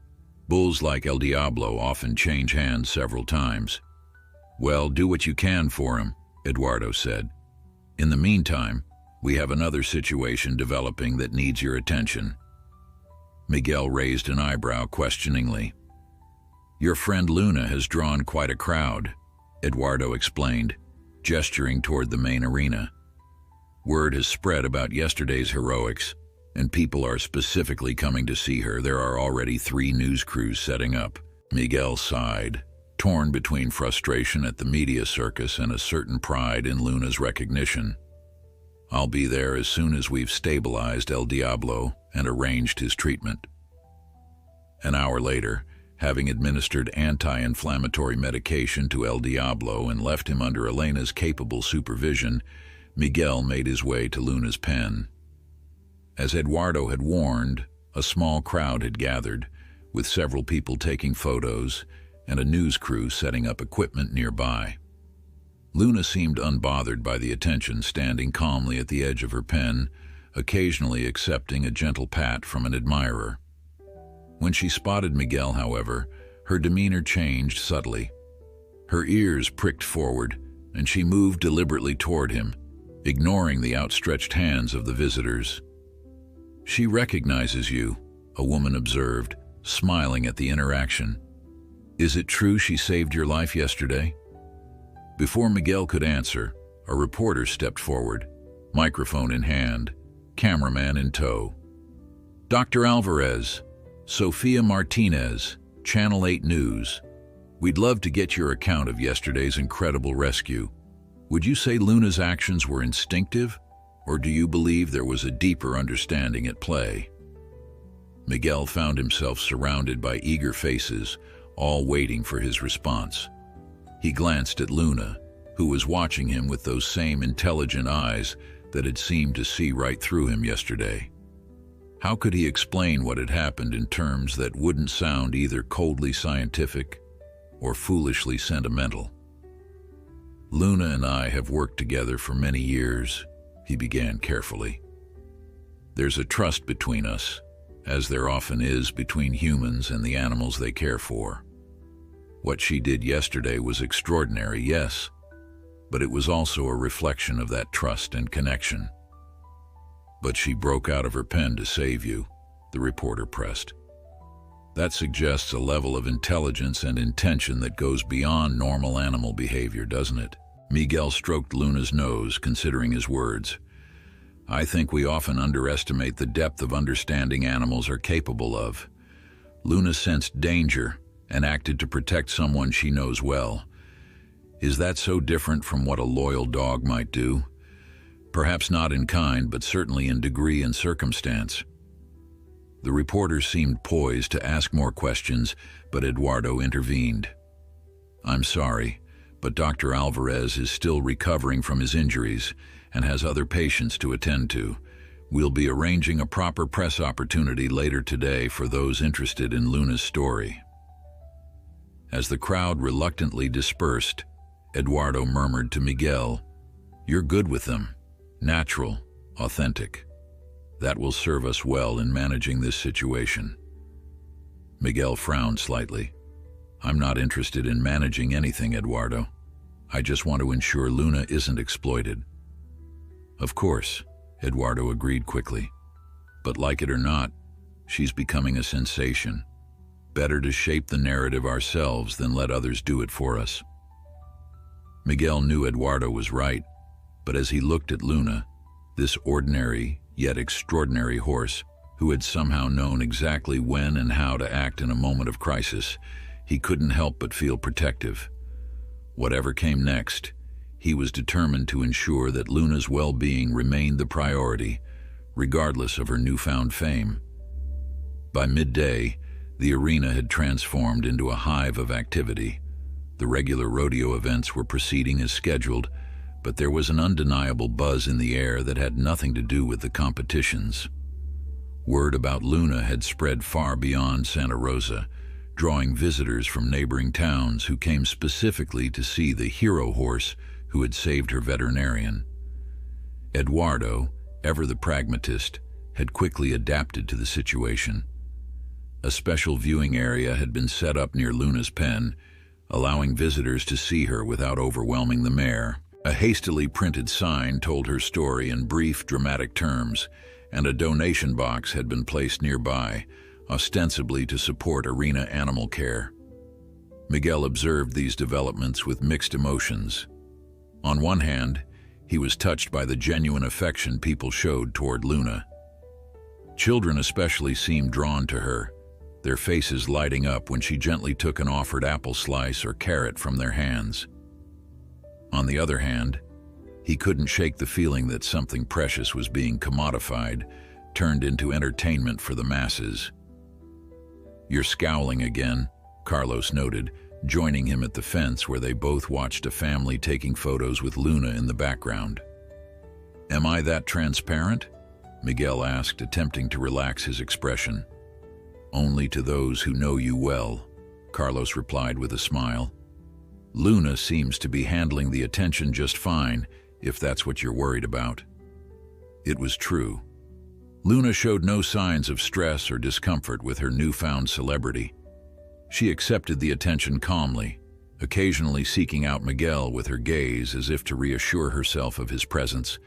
A: Bulls like El Diablo often change hands several times." "Well, do what you can for him," Eduardo said. "In the meantime, we have another situation developing that needs your attention." Miguel raised an eyebrow questioningly. "Your friend Luna has drawn quite a crowd," Eduardo explained, gesturing toward the main arena. "Word has spread about yesterday's heroics, and people are specifically coming to see her. There are already 3 news crews setting up." Miguel sighed, torn between frustration at the media circus and a certain pride in Luna's recognition. "I'll be there as soon as we've stabilized El Diablo and arranged his treatment." An hour later, having administered anti-inflammatory medication to El Diablo and left him under Elena's capable supervision, Miguel made his way to Luna's pen. As Eduardo had warned, a small crowd had gathered, with several people taking photos and a news crew setting up equipment nearby. Luna seemed unbothered by the attention, standing calmly at the edge of her pen, occasionally accepting a gentle pat from an admirer. When she spotted Miguel, however, her demeanor changed subtly. Her ears pricked forward, and she moved deliberately toward him, ignoring the outstretched hands of the visitors. "She recognizes you," a woman observed, smiling at the interaction. "Is it true she saved your life yesterday?" Before Miguel could answer, a reporter stepped forward, microphone in hand, cameraman in tow. "Dr. Alvarez, Sofia Martinez, Channel 8 News. We'd love to get your account of yesterday's incredible rescue. Would you say Luna's actions were instinctive, or do you believe there was a deeper understanding at play?" Miguel found himself surrounded by eager faces, all waiting for his response. He glanced at Luna, who was watching him with those same intelligent eyes that had seemed to see right through him yesterday. How could he explain what had happened in terms that wouldn't sound either coldly scientific or foolishly sentimental? "Luna and I have worked together for many years," he began carefully. "There's a trust between us, as there often is between humans and the animals they care for. What she did yesterday was extraordinary, yes, but it was also a reflection of that trust and connection." "But she broke out of her pen to save you," the reporter pressed. "That suggests a level of intelligence and intention that goes beyond normal animal behavior, doesn't it?" Miguel stroked Luna's nose, considering his words. "I think we often underestimate the depth of understanding animals are capable of. Luna sensed danger and acted to protect someone she knows well. Is that so different from what a loyal dog might do? Perhaps not in kind, but certainly in degree and circumstance." The reporter seemed poised to ask more questions, but Eduardo intervened. "I'm sorry, but Dr. Alvarez is still recovering from his injuries and has other patients to attend to. We'll be arranging a proper press opportunity later today for those interested in Luna's story." As the crowd reluctantly dispersed, Eduardo murmured to Miguel, "You're good with them. Natural, authentic. That will serve us well in managing this situation." Miguel frowned slightly. "I'm not interested in managing anything, Eduardo. I just want to ensure Luna isn't exploited." "Of course," Eduardo agreed quickly. "But like it or not, she's becoming a sensation. Better to shape the narrative ourselves than let others do it for us." Miguel knew Eduardo was right, but as he looked at Luna, this ordinary yet extraordinary horse, who had somehow known exactly when and how to act in a moment of crisis, he couldn't help but feel protective. Whatever came next, he was determined to ensure that Luna's well-being remained the priority, regardless of her newfound fame. By midday, the arena had transformed into a hive of activity. The regular rodeo events were proceeding as scheduled, but there was an undeniable buzz in the air that had nothing to do with the competitions. Word about Luna had spread far beyond Santa Rosa, drawing visitors from neighboring towns who came specifically to see the hero horse who had saved her veterinarian. Eduardo, ever the pragmatist, had quickly adapted to the situation. A special viewing area had been set up near Luna's pen, allowing visitors to see her without overwhelming the mare. A hastily printed sign told her story in brief, dramatic terms, and a donation box had been placed nearby, ostensibly to support arena animal care. Miguel observed these developments with mixed emotions. On one hand, he was touched by the genuine affection people showed toward Luna. Children especially seemed drawn to her, their faces lighting up when she gently took an offered apple slice or carrot from their hands. On the other hand, he couldn't shake the feeling that something precious was being commodified, turned into entertainment for the masses. "You're scowling again," Carlos noted, joining him at the fence where they both watched a family taking photos with Luna in the background. "Am I that transparent?" Miguel asked, attempting to relax his expression. "Only to those who know you well," Carlos replied with a smile. "Luna seems to be handling the attention just fine, if that's what you're worried about." It was true. Luna showed no signs of stress or discomfort with her newfound celebrity. She accepted the attention calmly, occasionally seeking out Miguel with her gaze as if to reassure herself of his presence,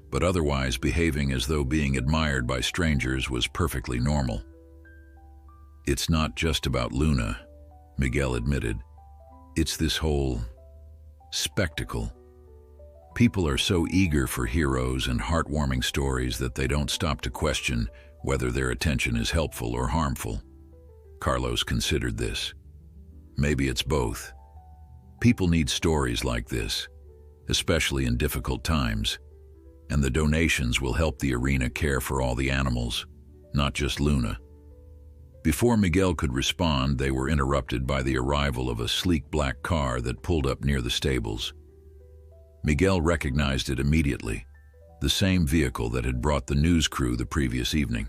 A: but otherwise behaving as though being admired by strangers was perfectly normal. "It's not just about Luna," Miguel admitted. "It's this whole spectacle. People are so eager for heroes and heartwarming stories that they don't stop to question whether their attention is helpful or harmful." Carlos considered this. Maybe it's both. People need stories like this, especially in difficult times, and the donations will help the arena care for all the animals, not just Luna. Before Miguel could respond, they were interrupted by the arrival of a sleek black car that pulled up near the stables. Miguel recognized it immediately, the same vehicle that had brought the news crew the previous evening.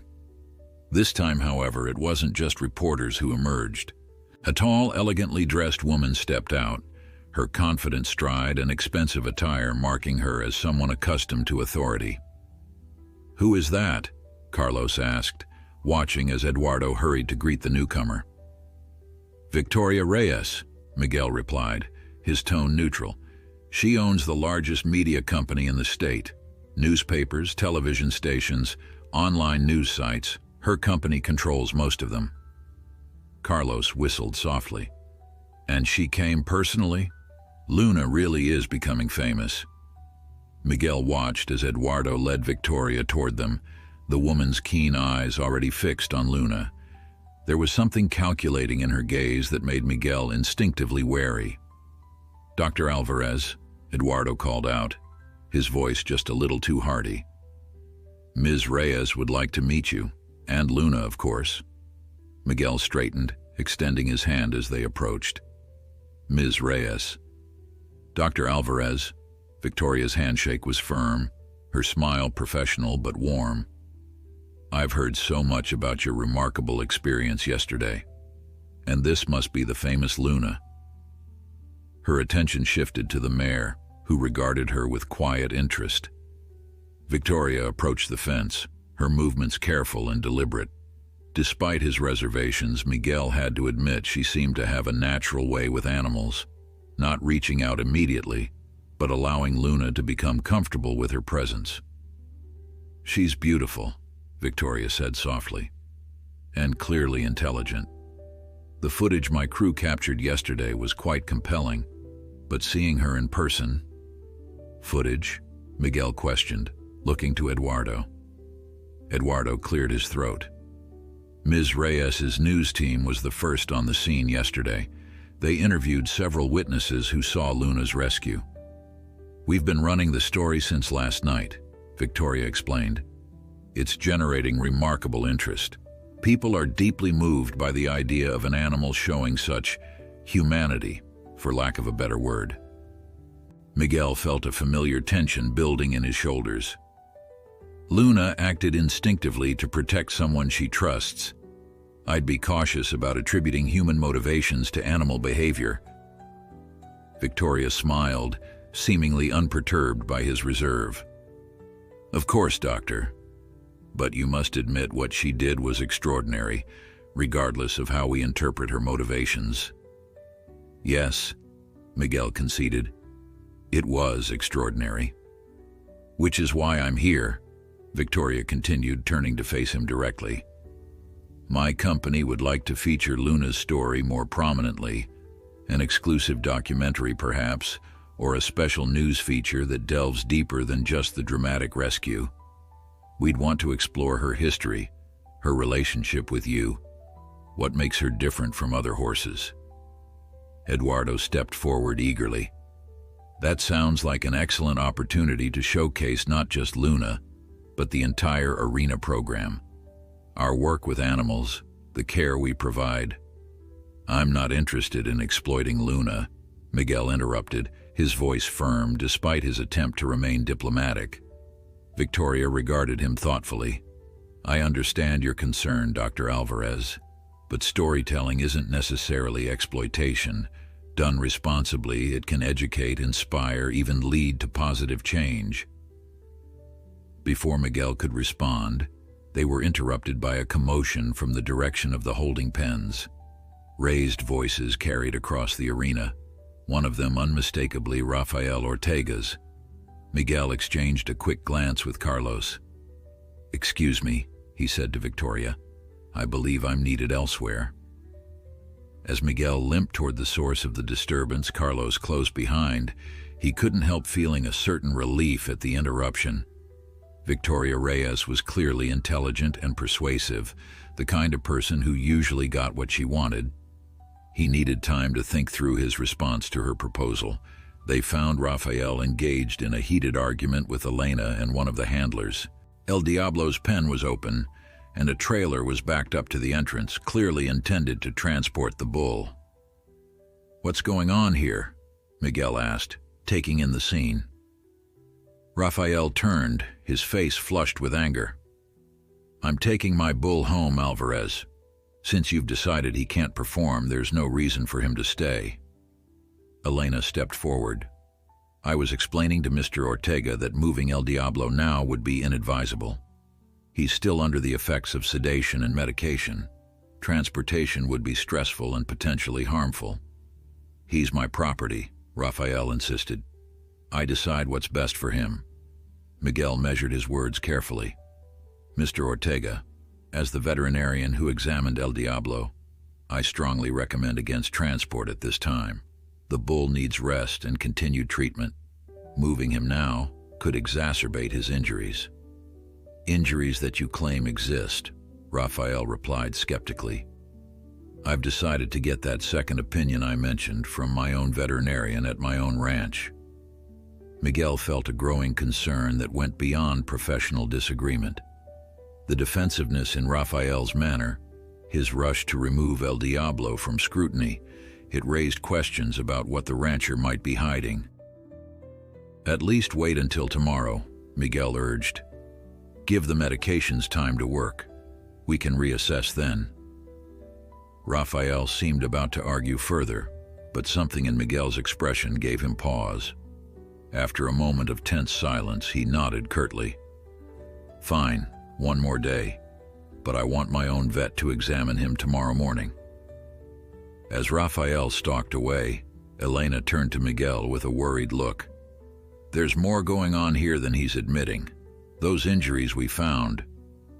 A: This time, however, it wasn't just reporters who emerged. A tall, elegantly dressed woman stepped out, her confident stride and expensive attire marking her as someone accustomed to authority. "Who is that?" Carlos asked, watching as Eduardo hurried to greet the newcomer. "Victoria Reyes," Miguel replied, his tone neutral. "She owns the largest media company in the state. Newspapers, television stations, online news sites. Her company controls most of them." Carlos whistled softly. "And she came personally? Luna really is becoming famous." Miguel watched as Eduardo led Victoria toward them, the woman's keen eyes already fixed on Luna. There was something calculating in her gaze that made Miguel instinctively wary. "Dr. Alvarez," Eduardo called out, his voice just a little too hearty. "Ms. Reyes would like to meet you, and Luna, of course." Miguel straightened, extending his hand as they approached. "Ms. Reyes." "Dr. Alvarez." Victoria's handshake was firm, her smile professional but warm. "I've heard so much about your remarkable experience yesterday. And this must be the famous Luna." Her attention shifted to the mayor, who regarded her with quiet interest. Victoria approached the fence, her movements careful and deliberate. Despite his reservations, Miguel had to admit she seemed to have a natural way with animals, not reaching out immediately, but allowing Luna to become comfortable with her presence. "She's beautiful," Victoria said softly, "and clearly intelligent. The footage my crew captured yesterday was quite compelling, but seeing her in person—" "Footage?" Miguel questioned, looking to Eduardo. Eduardo cleared his throat. "Ms. Reyes's news team was the first on the scene yesterday. They interviewed several witnesses who saw Luna's rescue. We've been running the story since last night," Victoria explained. "It's generating remarkable interest. People are deeply moved by the idea of an animal showing such humanity, for lack of a better word." Miguel felt a familiar tension building in his shoulders. Luna acted instinctively to protect someone she trusts. I'd be cautious about attributing human motivations to animal behavior. Victoria smiled, seemingly unperturbed by his reserve. "Of course, Doctor. But you must admit what she did was extraordinary, regardless of how we interpret her motivations." "Yes," Miguel conceded. "It was extraordinary. Which is why I'm here," Victoria continued, turning to face him directly. "My company would like to feature Luna's story more prominently, an exclusive documentary perhaps, or a special news feature that delves deeper than just the dramatic rescue. We'd want to explore her history, her relationship with you, what makes her different from other horses." Eduardo stepped forward eagerly. "That sounds like an excellent opportunity to showcase not just Luna, but the entire arena program. Our work with animals, the care we provide." "I'm not interested in exploiting Luna," Miguel interrupted, his voice firm despite his attempt to remain diplomatic. Victoria regarded him thoughtfully. "I understand your concern, Dr. Alvarez, but storytelling isn't necessarily exploitation. Done responsibly, it can educate, inspire, even lead to positive change." Before Miguel could respond, they were interrupted by a commotion from the direction of the holding pens. Raised voices carried across the arena. one of them unmistakably Rafael Ortega's. Miguel exchanged a quick glance with Carlos. "Excuse me," he said to Victoria. "I believe I'm needed elsewhere." As Miguel limped toward the source of the disturbance, Carlos close behind, he couldn't help feeling a certain relief at the interruption. Victoria Reyes was clearly intelligent and persuasive, the kind of person who usually got what she wanted. He needed time to think through his response to her proposal. They found Rafael engaged in a heated argument with Elena and one of the handlers. El Diablo's pen was open, and a trailer was backed up to the entrance, clearly intended to transport the bull. "What's going on here?" Miguel asked, taking in the scene. Rafael turned, his face flushed with anger. "I'm taking my bull home, Alvarez. Since you've decided he can't perform, there's no reason for him to stay." Elena stepped forward. "I was explaining to Mr. Ortega that moving El Diablo now would be inadvisable. He's still under the effects of sedation and medication. Transportation would be stressful and potentially harmful." "He's my property," Rafael insisted. "I decide what's best for him." Miguel measured his words carefully. "Mr. Ortega, as the veterinarian who examined El Diablo, I strongly recommend against transport at this time. The bull needs rest and continued treatment. Moving him now could exacerbate his injuries." "Injuries that you claim exist," Rafael replied skeptically. "I've decided to get that second opinion I mentioned from my own veterinarian at my own ranch." Miguel felt a growing concern that went beyond professional disagreement. The defensiveness in Rafael's manner, his rush to remove El Diablo from scrutiny, it raised questions about what the rancher might be hiding. "At least wait until tomorrow," Miguel urged. "Give the medications time to work. We can reassess then." Rafael seemed about to argue further, but something in Miguel's expression gave him pause. After a moment of tense silence, he nodded curtly. "Fine, one more day, but I want my own vet to examine him tomorrow morning." As Rafael stalked away, Elena turned to Miguel with a worried look. "There's more going on here than he's admitting. Those injuries we found,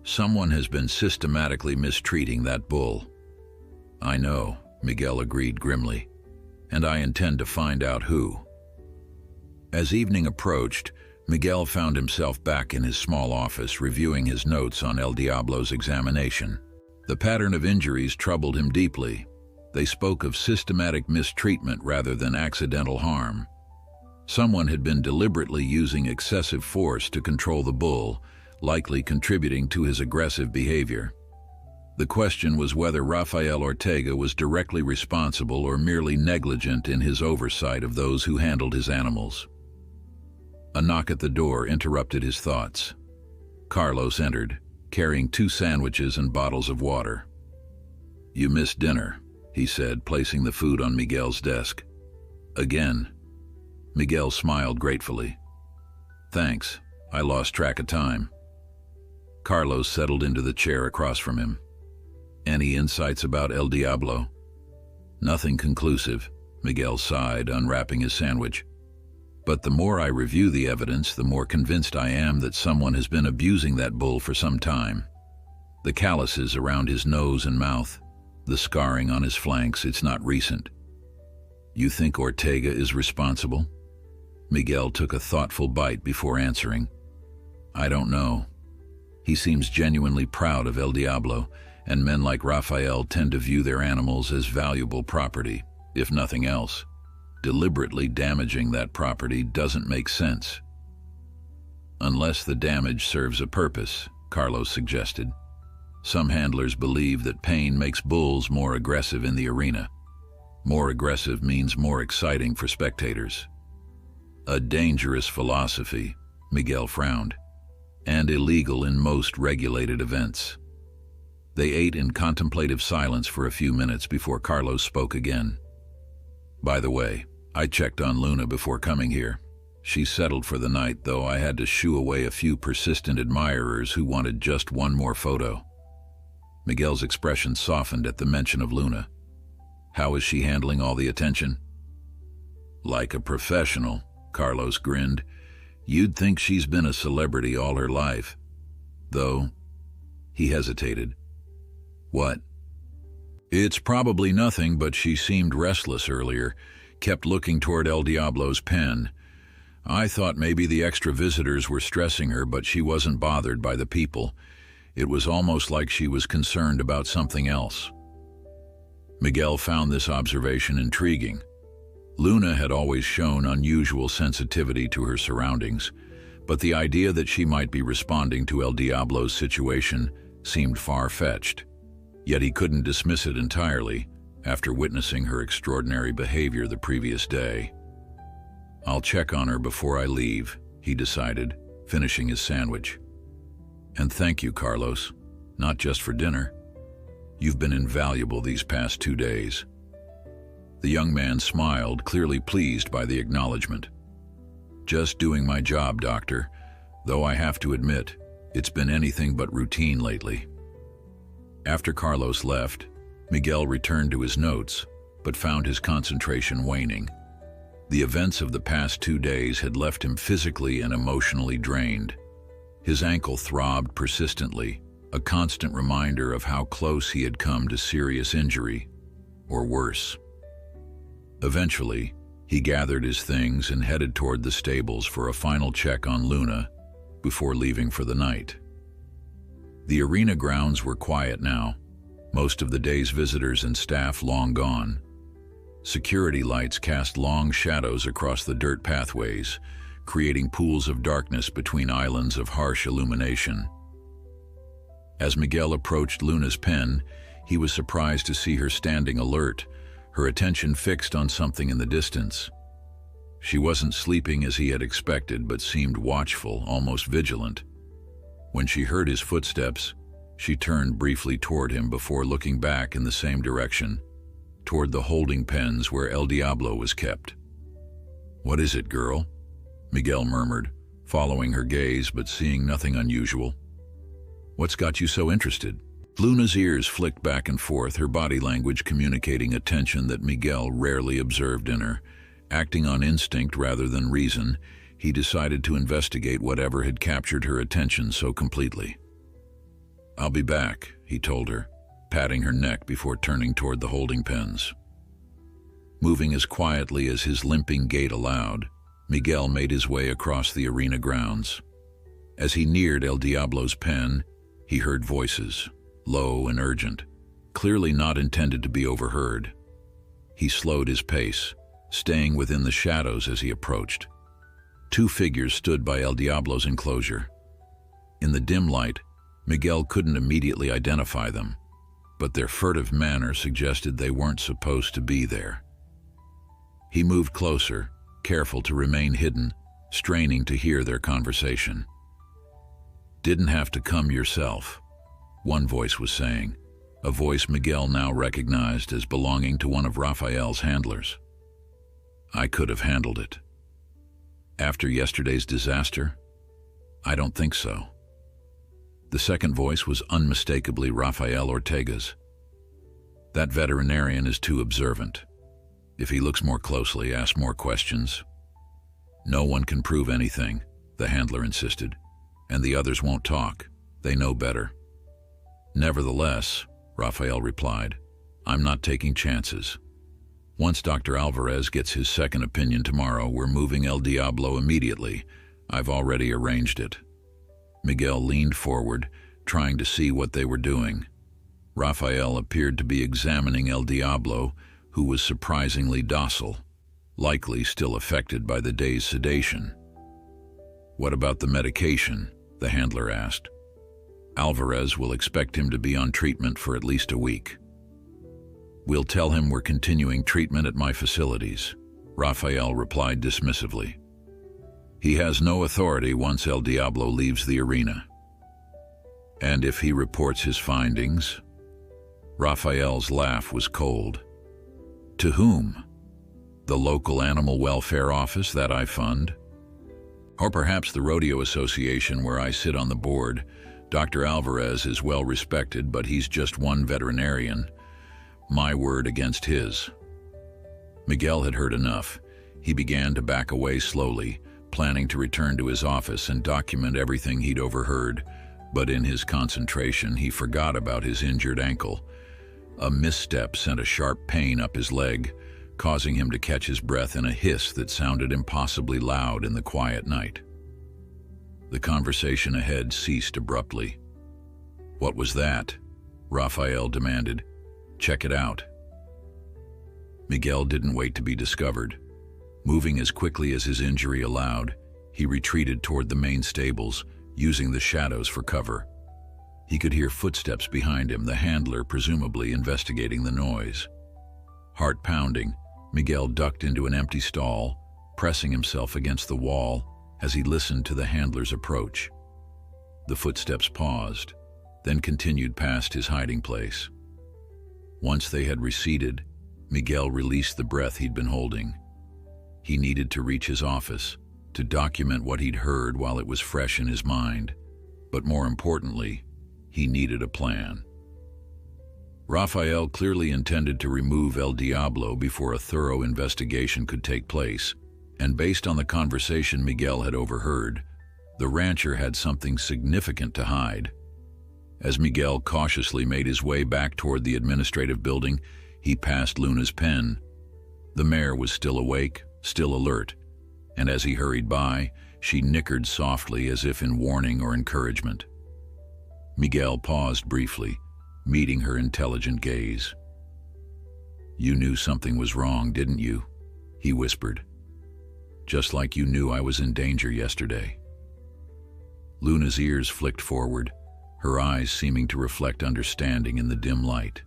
A: someone has been systematically mistreating that bull." "I know," Miguel agreed grimly, "and I intend to find out who." As evening approached, Miguel found himself back in his small office reviewing his notes on El Diablo's examination. The pattern of injuries troubled him deeply. They spoke of systematic mistreatment rather than accidental harm. Someone had been deliberately using excessive force to control the bull, likely contributing to his aggressive behavior. The question was whether Rafael Ortega was directly responsible or merely negligent in his oversight of those who handled his animals. A knock at the door interrupted his thoughts. Carlos entered, carrying 2 sandwiches and bottles of water. "You missed dinner," he said, placing the food on Miguel's desk. "Again." Miguel smiled gratefully. "Thanks, I lost track of time." Carlos settled into the chair across from him. "Any insights about El Diablo?" "Nothing conclusive," Miguel sighed, unwrapping his sandwich. "But the more I review the evidence, the more convinced I am that someone has been abusing that bull for some time. The calluses around his nose and mouth, the scarring on his flanks, it's not recent." "You think Ortega is responsible?" Miguel took a thoughtful bite before answering. "I don't know. He seems genuinely proud of El Diablo, and men like Rafael tend to view their animals as valuable property, if nothing else. Deliberately damaging that property doesn't make sense." "Unless the damage serves a purpose," Carlos suggested. "Some handlers believe that pain makes bulls more aggressive in the arena. More aggressive means more exciting for spectators." "A dangerous philosophy," Miguel frowned, "and illegal in most regulated events." They ate in contemplative silence for a few minutes before Carlos spoke again. "By the way, I checked on Luna before coming here. She's settled for the night, though I had to shoo away a few persistent admirers who wanted just one more photo." Miguel's expression softened at the mention of Luna. "How is she handling all the attention?" Like a professional, Carlos grinned. You'd think she's been a celebrity all her life. Though, he hesitated. What? It's probably nothing, but she seemed restless earlier, kept looking toward El Diablo's pen. I thought maybe the extra visitors were stressing her, but she wasn't bothered by the people. It was almost like she was concerned about something else. Miguel found this observation intriguing. Luna had always shown unusual sensitivity to her surroundings, but the idea that she might be responding to El Diablo's situation seemed far-fetched. Yet he couldn't dismiss it entirely after witnessing her extraordinary behavior the previous day. I'll check on her before I leave, he decided, finishing his sandwich. And thank you, Carlos, not just for dinner. You've been invaluable these past 2 days. The young man smiled, clearly pleased by the acknowledgement. Just doing my job, Doctor, though I have to admit, it's been anything but routine lately. After Carlos left, Miguel returned to his notes, but found his concentration waning. The events of the past 2 days had left him physically and emotionally drained. His ankle throbbed persistently, a constant reminder of how close he had come to serious injury, or worse. Eventually, he gathered his things and headed toward the stables for a final check on Luna before leaving for the night. The arena grounds were quiet now, most of the day's visitors and staff long gone. Security lights cast long shadows across the dirt pathways, creating pools of darkness between islands of harsh illumination. As Miguel approached Luna's pen, he was surprised to see her standing alert, her attention fixed on something in the distance. She wasn't sleeping as he had expected, but seemed watchful, almost vigilant. When she heard his footsteps, she turned briefly toward him before looking back in the same direction, toward the holding pens where El Diablo was kept. "What is it, girl?" Miguel murmured, following her gaze but seeing nothing unusual. "What's got you so interested?" Luna's ears flicked back and forth, her body language communicating a tension that Miguel rarely observed in her. Acting on instinct rather than reason, he decided to investigate whatever had captured her attention so completely. "I'll be back," he told her, patting her neck before turning toward the holding pens. Moving as quietly as his limping gait allowed, Miguel made his way across the arena grounds. As he neared El Diablo's pen, he heard voices, low and urgent, clearly not intended to be overheard. He slowed his pace, staying within the shadows as he approached. 2 figures stood by El Diablo's enclosure. In the dim light, Miguel couldn't immediately identify them, but their furtive manner suggested they weren't supposed to be there. He moved closer, careful to remain hidden, straining to hear their conversation. "Didn't have to come yourself," one voice was saying, a voice Miguel now recognized as belonging to one of Raphael's handlers. "I could have handled it." "After yesterday's disaster? I don't think so." The second voice was unmistakably Rafael Ortega's. "That veterinarian is too observant. If he looks more closely, ask more questions." "No one can prove anything," the handler insisted, "and the others won't talk. They know better." "Nevertheless," Rafael replied, "I'm not taking chances. Once Dr. Alvarez gets his second opinion tomorrow, we're moving El Diablo immediately. I've already arranged it." Miguel leaned forward, trying to see what they were doing. Rafael appeared to be examining El Diablo, who was surprisingly docile, likely still affected by the day's sedation. "What about the medication?" the handler asked. "Alvarez will expect him to be on treatment for at least a week." "We'll tell him we're continuing treatment at my facilities," Rafael replied dismissively. "He has no authority once El Diablo leaves the arena." "And if he reports his findings?" Rafael's laugh was cold. "To whom? The local animal welfare office that I fund? Or perhaps the rodeo association where I sit on the board. Dr. Alvarez is well respected, but he's just one veterinarian. My word against his." Miguel had heard enough. He began to back away slowly, planning to return to his office and document everything he'd overheard, but in his concentration he forgot about his injured ankle. A misstep sent a sharp pain up his leg, causing him to catch his breath in a hiss that sounded impossibly loud in the quiet night. The conversation ahead ceased abruptly. "What was that?" Raphael demanded. "Check it out." Miguel didn't wait to be discovered. Moving as quickly as his injury allowed, he retreated toward the main stables, using the shadows for cover. He could hear footsteps behind him, the handler presumably investigating the noise. Heart pounding, Miguel ducked into an empty stall, pressing himself against the wall as he listened to the handler's approach. The footsteps paused, then continued past his hiding place. Once they had receded, Miguel released the breath he'd been holding. He needed to reach his office, to document what he'd heard while it was fresh in his mind. But more importantly, he needed a plan. Raphael clearly intended to remove El Diablo before a thorough investigation could take place, and based on the conversation Miguel had overheard, the rancher had something significant to hide. As Miguel cautiously made his way back toward the administrative building, he passed Luna's pen. The mare was still awake, still alert, and as he hurried by, she nickered softly as if in warning or encouragement. Miguel paused briefly, meeting her intelligent gaze. "You knew something was wrong, didn't you?" he whispered. "Just like you knew I was in danger yesterday." Luna's ears flicked forward, her eyes seeming to reflect understanding in the dim light.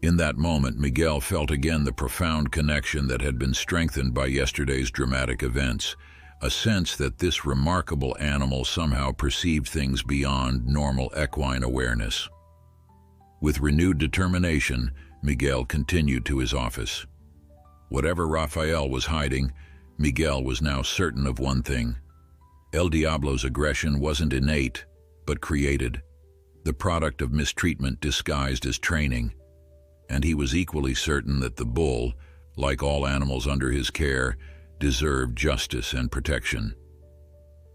A: In that moment, Miguel felt again the profound connection that had been strengthened by yesterday's dramatic events, a sense that this remarkable animal somehow perceived things beyond normal equine awareness. With renewed determination, Miguel continued to his office. Whatever Raphael was hiding, Miguel was now certain of one thing. El Diablo's aggression wasn't innate, but created, the product of mistreatment disguised as training. And he was equally certain that the bull, like all animals under his care, deserved justice and protection.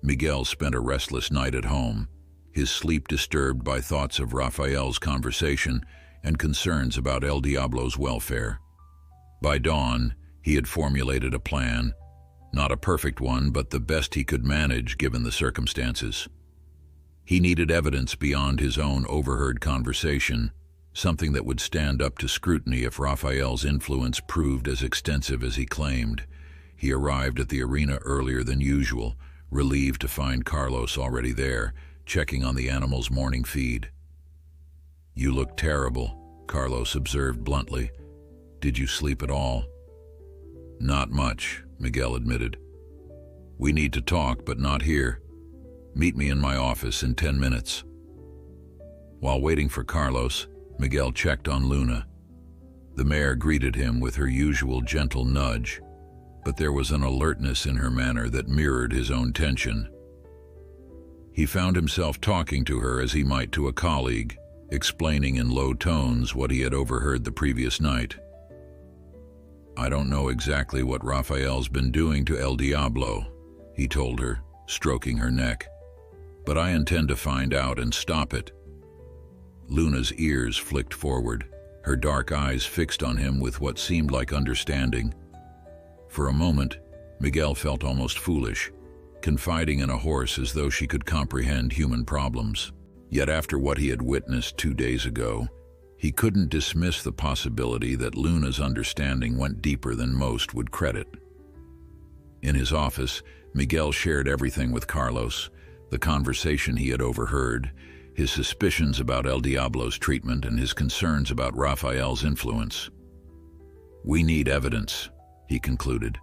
A: Miguel spent a restless night at home, his sleep disturbed by thoughts of Raphael's conversation and concerns about El Diablo's welfare. By dawn, he had formulated a plan, not a perfect one, but the best he could manage given the circumstances. He needed evidence beyond his own overheard conversation, something that would stand up to scrutiny if Raphael's influence proved as extensive as he claimed. He arrived at the arena earlier than usual, relieved to find Carlos already there, checking on the animal's morning feed. "You look terrible," Carlos observed bluntly. "Did you sleep at all?" "Not much," Miguel admitted. "We need to talk, but not here. Meet me in my office in 10 minutes. While waiting for Carlos, Miguel checked on Luna. The mare greeted him with her usual gentle nudge, but there was an alertness in her manner that mirrored his own tension. He found himself talking to her as he might to a colleague, explaining in low tones what he had overheard the previous night. "I don't know exactly what Raphael's been doing to El Diablo," he told her, stroking her neck, "but I intend to find out and stop it." Luna's ears flicked forward, her dark eyes fixed on him with what seemed like understanding. For a moment, Miguel felt almost foolish, confiding in a horse as though she could comprehend human problems. Yet after what he had witnessed 2 days ago, he couldn't dismiss the possibility that Luna's understanding went deeper than most would credit. In his office, Miguel shared everything with Carlos, the conversation he had overheard, his suspicions about El Diablo's treatment, and his concerns about Raphael's influence. "We need evidence," he concluded.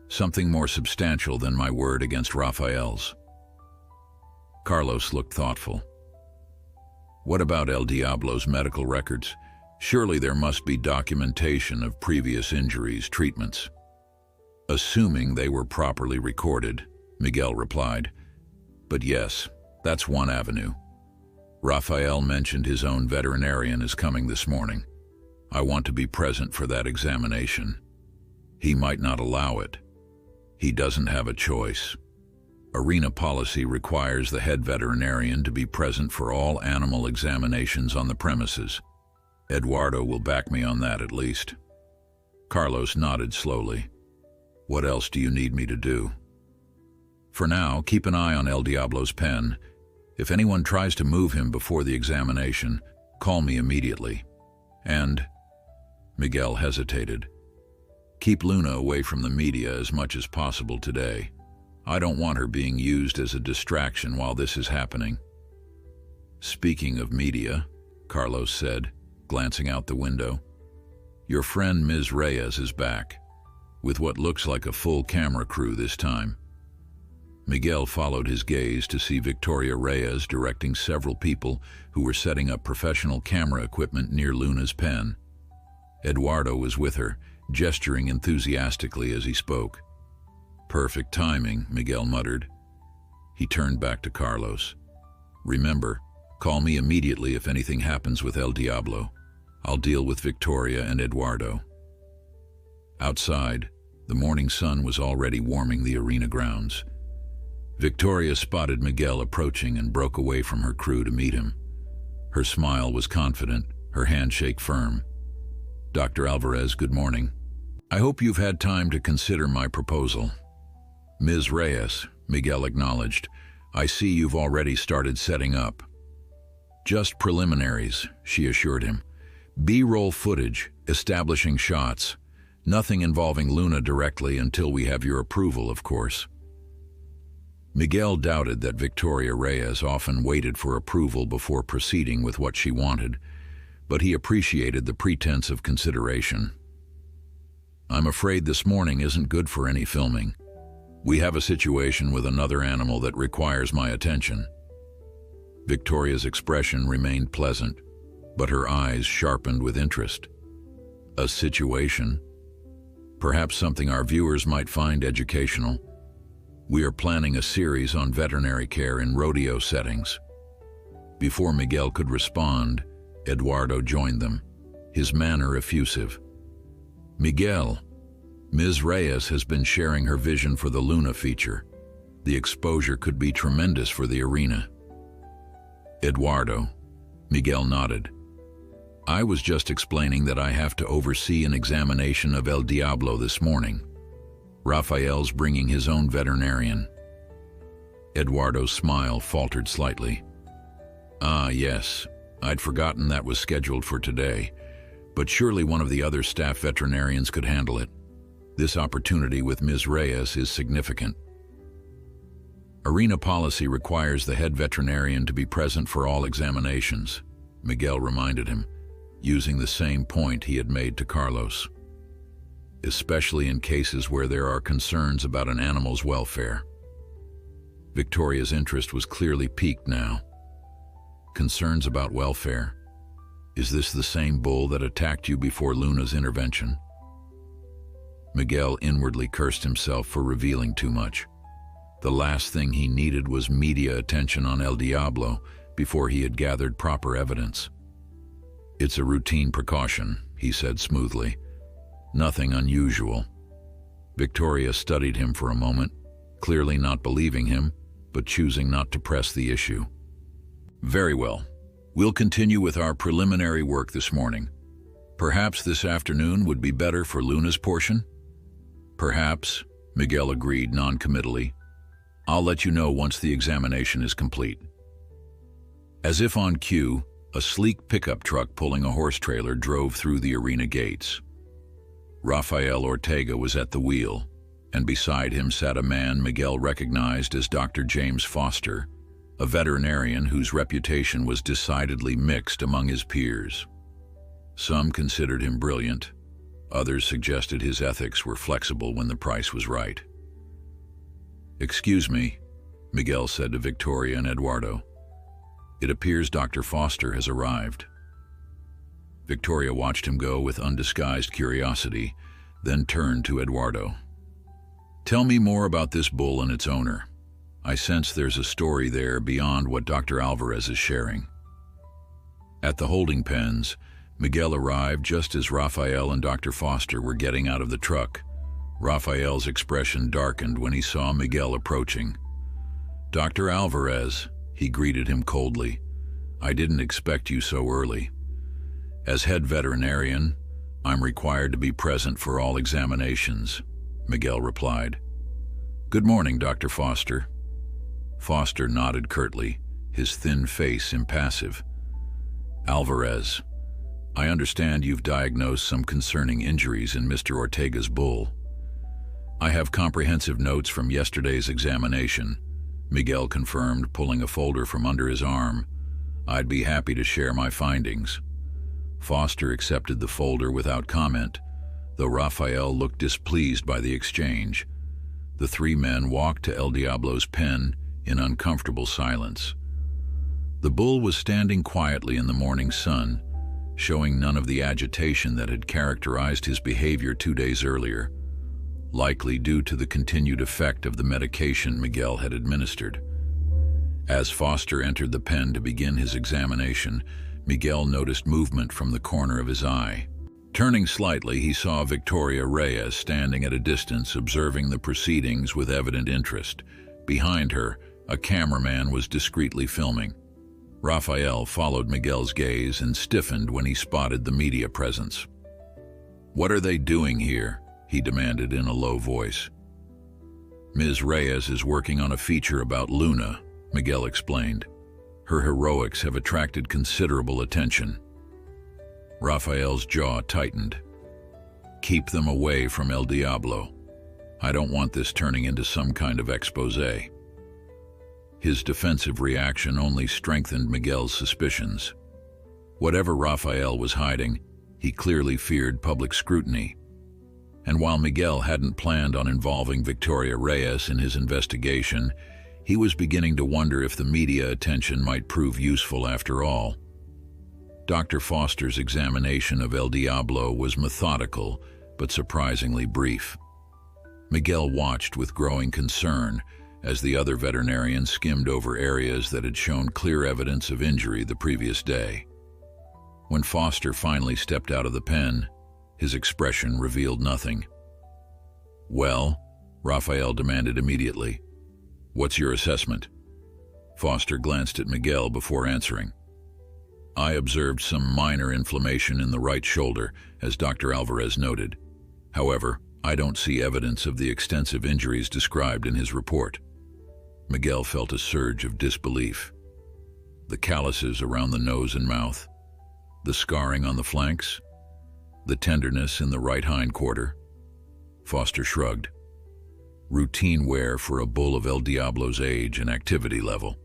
A: "Something more substantial than my word against Raphael's." Carlos looked thoughtful. "What about El Diablo's medical records? Surely there must be documentation of previous injuries, treatments." "Assuming they were properly recorded," Miguel replied. "But yes, that's one avenue. Raphael mentioned his own veterinarian is coming this morning. I want to be present for that examination." He might not allow it. He doesn't have a choice. Arena policy requires the head veterinarian to be present for all animal examinations on the premises. Eduardo will back me on that at least. Carlos nodded slowly. What else do you need me to do? For now, keep an eye on El Diablo's pen. If anyone tries to move him before the examination, call me immediately. And... Miguel hesitated. Keep Luna away from the media as much as possible today. I don't want her being used as a distraction while this is happening. Speaking of media, Carlos said, glancing out the window, your friend Ms. Reyes is back, with what looks like a full camera crew this time. Miguel followed his gaze to see Victoria Reyes directing several people who were setting up professional camera equipment near Luna's pen. Eduardo was with her, gesturing enthusiastically as he spoke. Perfect timing, Miguel muttered. He turned back to Carlos. Remember, call me immediately if anything happens with El Diablo. I'll deal with Victoria and Eduardo. Outside, the morning sun was already warming the arena grounds. Victoria spotted Miguel approaching and broke away from her crew to meet him. Her smile was confident, her handshake firm. Dr. Alvarez, good morning. I hope you've had time to consider my proposal. Ms. Reyes, Miguel acknowledged, I see you've already started setting up. Just preliminaries, she assured him. B-roll footage, establishing shots. Nothing involving Luna directly until we have your approval, of course. Miguel doubted that Victoria Reyes often waited for approval before proceeding with what she wanted, but he appreciated the pretense of consideration. I'm afraid this morning isn't good for any filming. We have a situation with another animal that requires my attention. Victoria's expression remained pleasant, but her eyes sharpened with interest. A situation? Perhaps something our viewers might find educational. We are planning a series on veterinary care in rodeo settings. Before Miguel could respond, Eduardo joined them, his manner effusive. Miguel, Ms. Reyes has been sharing her vision for the Luna feature. The exposure could be tremendous for the arena. Eduardo, Miguel nodded. I was just explaining that I have to oversee an examination of El Diablo this morning. Rafael's bringing his own veterinarian. Eduardo's smile faltered slightly. Ah, yes, I'd forgotten that was scheduled for today, but surely one of the other staff veterinarians could handle it. This opportunity with Ms. Reyes is significant. Arena policy requires the head veterinarian to be present for all examinations, Miguel reminded him, using the same point he had made to Carlos. Especially in cases where there are concerns about an animal's welfare. Victoria's interest was clearly piqued now. Concerns about welfare? Is this the same bull that attacked you before Luna's intervention? Miguel inwardly cursed himself for revealing too much. The last thing he needed was media attention on El Diablo before he had gathered proper evidence. It's a routine precaution, he said smoothly. Nothing unusual. Victoria studied him for a moment, clearly not believing him, but choosing not to press the issue. Very well. We'll continue with our preliminary work this morning. Perhaps this afternoon would be better for Luna's portion? Perhaps, Miguel agreed non-committally. I'll let you know once the examination is complete. As if on cue, a sleek pickup truck pulling a horse trailer drove through the arena gates. Rafael Ortega was at the wheel, and beside him sat a man Miguel recognized as Dr. James Foster, a veterinarian whose reputation was decidedly mixed among his peers. Some considered him brilliant, others suggested his ethics were flexible when the price was right. Excuse me, Miguel said to Victoria and Eduardo. It appears Dr. Foster has arrived. Victoria watched him go with undisguised curiosity, then turned to Eduardo. Tell me more about this bull and its owner. I sense there's a story there beyond what Dr. Alvarez is sharing. At the holding pens, Miguel arrived just as Rafael and Dr. Foster were getting out of the truck, Raphael's expression darkened when he saw Miguel approaching. "Dr. Alvarez," he greeted him coldly. "I didn't expect you so early. As head veterinarian, I'm required to be present for all examinations," Miguel replied. "Good morning, Dr. Foster." Foster nodded curtly, his thin face impassive. "Alvarez, I understand you've diagnosed some concerning injuries in Mr. Ortega's bull." "I have comprehensive notes from yesterday's examination," Miguel confirmed, pulling a folder from under his arm. "I'd be happy to share my findings." Foster accepted the folder without comment, though Raphael looked displeased by the exchange. The three men walked to El Diablo's pen in uncomfortable silence. The bull was standing quietly in the morning sun, showing none of the agitation that had characterized his behavior 2 days earlier, likely due to the continued effect of the medication Miguel had administered. As Foster entered the pen to begin his examination, Miguel noticed movement from the corner of his eye. Turning slightly, he saw Victoria Reyes standing at a distance, observing the proceedings with evident interest. Behind her, a cameraman was discreetly filming. Raphael followed Miguel's gaze and stiffened when he spotted the media presence. "What are they doing here?" he demanded in a low voice. "Ms. Reyes is working on a feature about Luna," Miguel explained. "Her heroics have attracted considerable attention." Raphael's jaw tightened. "Keep them away from El Diablo. I don't want this turning into some kind of exposé." His defensive reaction only strengthened Miguel's suspicions. Whatever Raphael was hiding, he clearly feared public scrutiny. And while Miguel hadn't planned on involving Victoria Reyes in his investigation, he was beginning to wonder if the media attention might prove useful after all. Dr. Foster's examination of El Diablo was methodical, but surprisingly brief. Miguel watched with growing concern as the other veterinarians skimmed over areas that had shown clear evidence of injury the previous day. When Foster finally stepped out of the pen, his expression revealed nothing. "Well?" Raphael demanded immediately. "What's your assessment?" Foster glanced at Miguel before answering. "I observed some minor inflammation in the right shoulder, as Dr. Alvarez noted. However, I don't see evidence of the extensive injuries described in his report." Miguel felt a surge of disbelief. The calluses around the nose and mouth, the scarring on the flanks, the tenderness in the right hindquarter. Foster shrugged. "Routine wear for a bull of El Diablo's age and activity level.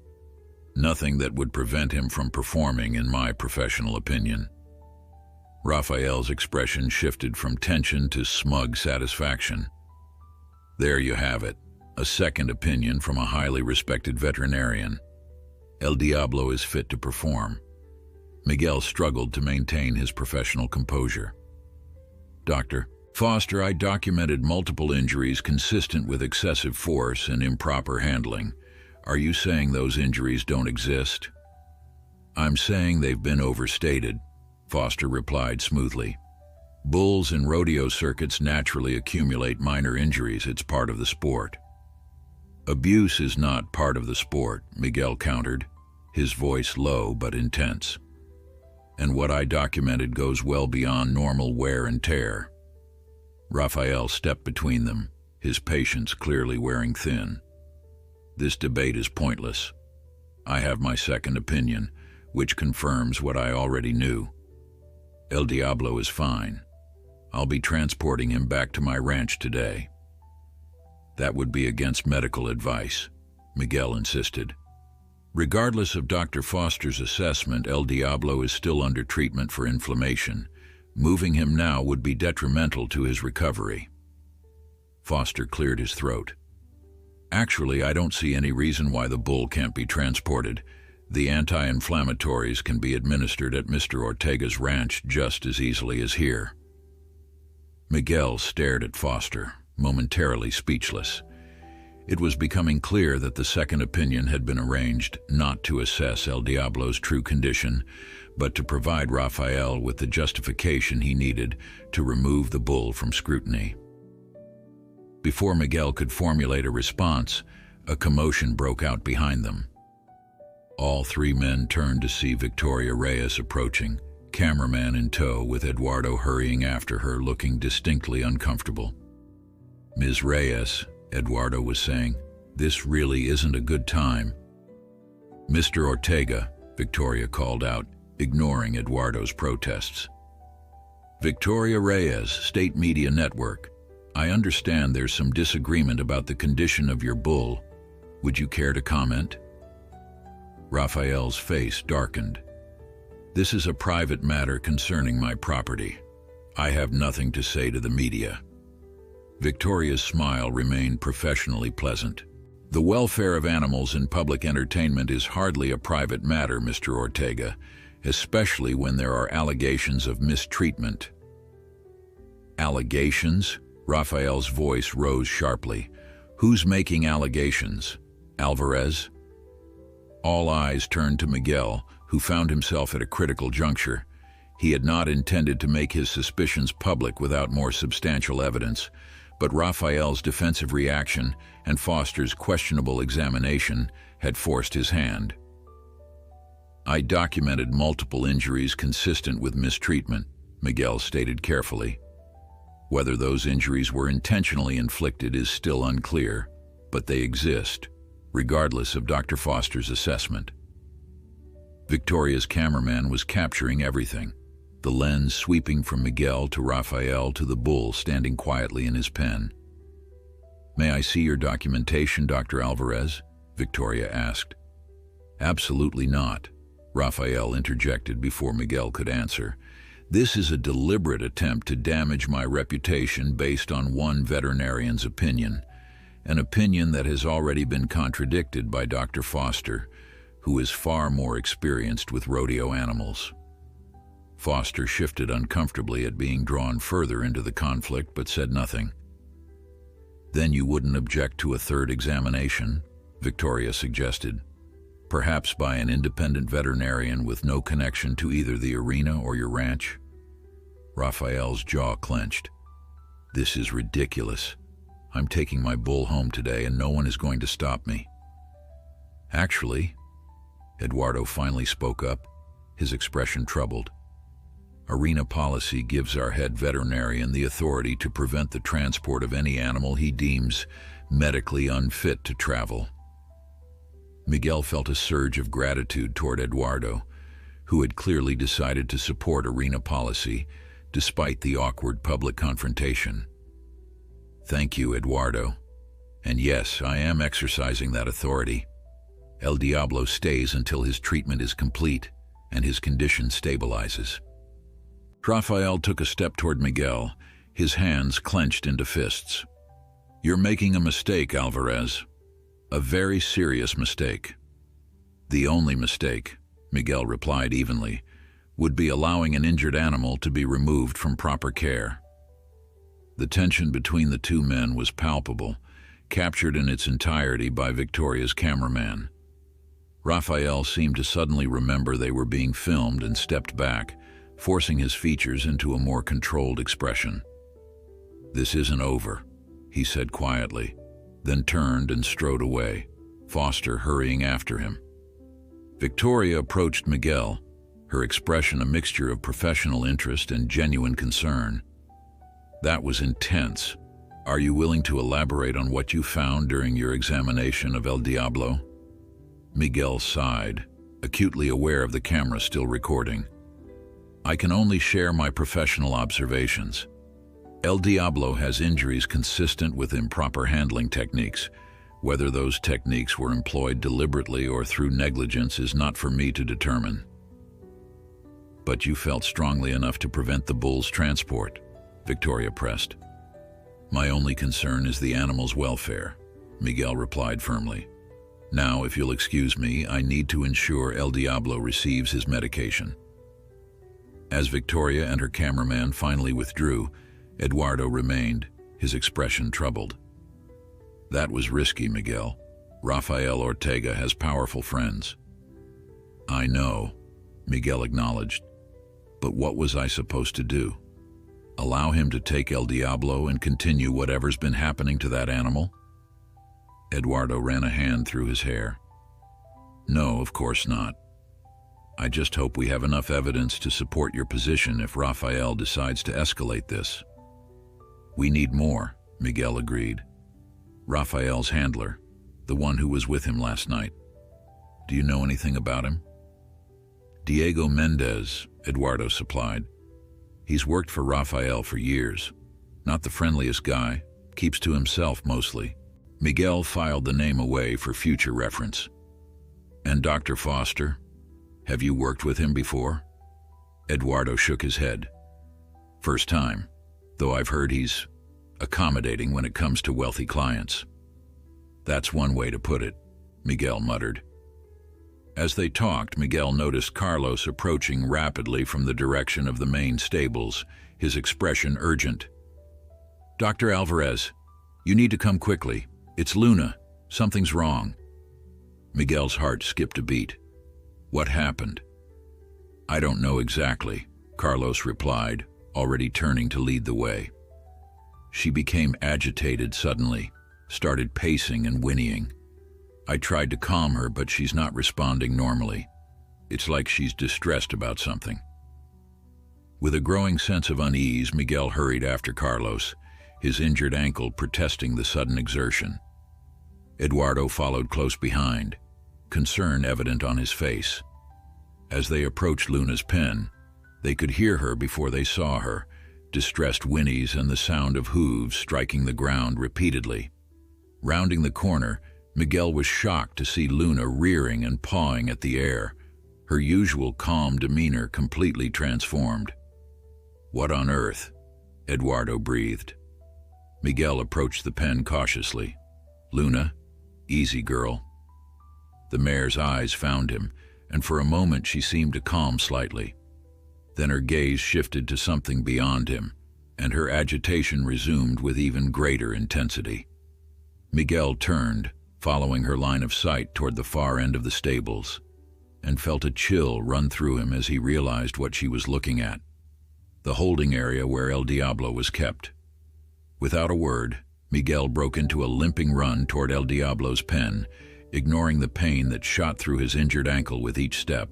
A: Nothing that would prevent him from performing, in my professional opinion." Raphael's expression shifted from tension to smug satisfaction. "There you have it, a second opinion from a highly respected veterinarian. El Diablo is fit to perform." Miguel struggled to maintain his professional composure. "Dr. Foster, I documented multiple injuries consistent with excessive force and improper handling. Are you saying those injuries don't exist?" "I'm saying they've been overstated," Foster replied smoothly. "Bulls in rodeo circuits naturally accumulate minor injuries. It's part of the sport." "Abuse is not part of the sport," Miguel countered, his voice low but intense. "And what I documented goes well beyond normal wear and tear." Raphael stepped between them, his patience clearly wearing thin. "This debate is pointless. I have my second opinion, which confirms what I already knew. El Diablo is fine. I'll be transporting him back to my ranch today." "That would be against medical advice," Miguel insisted. "Regardless of Dr. Foster's assessment, El Diablo is still under treatment for inflammation. Moving him now would be detrimental to his recovery." Foster cleared his throat. "Actually, I don't see any reason why the bull can't be transported. The anti-inflammatories can be administered at Mr. Ortega's ranch just as easily as here." Miguel stared at Foster, momentarily speechless. It was becoming clear that the second opinion had been arranged not to assess El Diablo's true condition, but to provide Raphael with the justification he needed to remove the bull from scrutiny. Before Miguel could formulate a response, a commotion broke out behind them. All three men turned to see Victoria Reyes approaching, cameraman in tow, with Eduardo hurrying after her, looking distinctly uncomfortable. "Ms. Reyes," Eduardo was saying, "this really isn't a good time." "Mr. Ortega," Victoria called out, ignoring Eduardo's protests. "Victoria Reyes, State Media Network. I understand there's some disagreement about the condition of your bull. Would you care to comment?" Raphael's face darkened. "This is a private matter concerning my property. I have nothing to say to the media." Victoria's smile remained professionally pleasant. "The welfare of animals in public entertainment is hardly a private matter, Mr. Ortega, especially when there are allegations of mistreatment." "Allegations?" Raphael's voice rose sharply. "Who's making allegations? Alvarez?" All eyes turned to Miguel, who found himself at a critical juncture. He had not intended to make his suspicions public without more substantial evidence, but Raphael's defensive reaction and Foster's questionable examination had forced his hand. "I documented multiple injuries consistent with mistreatment," Miguel stated carefully. "Whether those injuries were intentionally inflicted is still unclear, but they exist, regardless of Dr. Foster's assessment." Victoria's cameraman was capturing everything, the lens sweeping from Miguel to Raphael to the bull standing quietly in his pen. "May I see your documentation, Dr. Alvarez?" Victoria asked. "Absolutely not," Raphael interjected before Miguel could answer. "This is a deliberate attempt to damage my reputation based on one veterinarian's opinion, an opinion that has already been contradicted by Dr. Foster, who is far more experienced with rodeo animals." Foster shifted uncomfortably at being drawn further into the conflict, but said nothing. "Then you wouldn't object to a third examination?" Victoria suggested. "Perhaps by an independent veterinarian with no connection to either the arena or your ranch?" Raphael's jaw clenched. "This is ridiculous. I'm taking my bull home today and no one is going to stop me." "Actually," Eduardo finally spoke up, his expression troubled, "arena policy gives our head veterinarian the authority to prevent the transport of any animal he deems medically unfit to travel." Miguel felt a surge of gratitude toward Eduardo, who had clearly decided to support arena policy despite the awkward public confrontation. "Thank you, Eduardo. And yes, I am exercising that authority. El Diablo stays until his treatment is complete and his condition stabilizes." Raphael took a step toward Miguel, his hands clenched into fists. "You're making a mistake, Alvarez. A very serious mistake." "The only mistake," Miguel replied evenly, "would be allowing an injured animal to be removed from proper care." The tension between the two men was palpable, captured in its entirety by Victoria's cameraman. Raphael seemed to suddenly remember they were being filmed and stepped back, forcing his features into a more controlled expression. "This isn't over," he said quietly, then turned and strode away, Foster hurrying after him. Victoria approached Miguel, her expression a mixture of professional interest and genuine concern. "That was intense. Are you willing to elaborate on what you found during your examination of El Diablo?" Miguel sighed, acutely aware of the camera still recording. "I can only share my professional observations. El Diablo has injuries consistent with improper handling techniques. Whether those techniques were employed deliberately or through negligence is not for me to determine." "But you felt strongly enough to prevent the bull's transport," Victoria pressed. "My only concern is the animal's welfare," Miguel replied firmly. "Now, if you'll excuse me, I need to ensure El Diablo receives his medication." As Victoria and her cameraman finally withdrew, Eduardo remained, his expression troubled. "That was risky, Miguel. Rafael Ortega has powerful friends." "I know," Miguel acknowledged. "But what was I supposed to do? Allow him to take El Diablo and continue whatever's been happening to that animal? Eduardo ran a hand through his hair. No, of course not. I just hope we have enough evidence to support your position if Rafael decides to escalate this. We need more, Miguel agreed. Rafael's handler, the one who was with him last night. Do you know anything about him? Diego Mendez, Eduardo supplied. He's worked for Rafael for years. Not the friendliest guy, keeps to himself mostly. Miguel filed the name away for future reference. And Dr. Foster? Have you worked with him before? Eduardo shook his head. First time, though I've heard he's accommodating when it comes to wealthy clients. That's one way to put it, Miguel muttered. As they talked, Miguel noticed Carlos approaching rapidly from the direction of the main stables, his expression urgent. Dr. Alvarez, you need to come quickly. It's Luna. Something's wrong. Miguel's heart skipped a beat. What happened? I don't know exactly, Carlos replied, already turning to lead the way. She became agitated suddenly, started pacing and whinnying. I tried to calm her, but she's not responding normally. It's like she's distressed about something. With a growing sense of unease, Miguel hurried after Carlos, his injured ankle protesting the sudden exertion. Eduardo followed close behind, concern evident on his face. As they approached Luna's pen, they could hear her before they saw her, distressed whinnies and the sound of hooves striking the ground repeatedly. Rounding the corner, Miguel was shocked to see Luna rearing and pawing at the air, her usual calm demeanor completely transformed. What on earth? Eduardo breathed. Miguel approached the pen cautiously. Luna, easy girl. The mare's eyes found him, and for a moment she seemed to calm slightly. Then her gaze shifted to something beyond him, and her agitation resumed with even greater intensity. Miguel turned, following her line of sight toward the far end of the stables, and felt a chill run through him as he realized what she was looking at. The holding area where El Diablo was kept. Without a word, Miguel broke into a limping run toward El Diablo's pen, ignoring the pain that shot through his injured ankle with each step.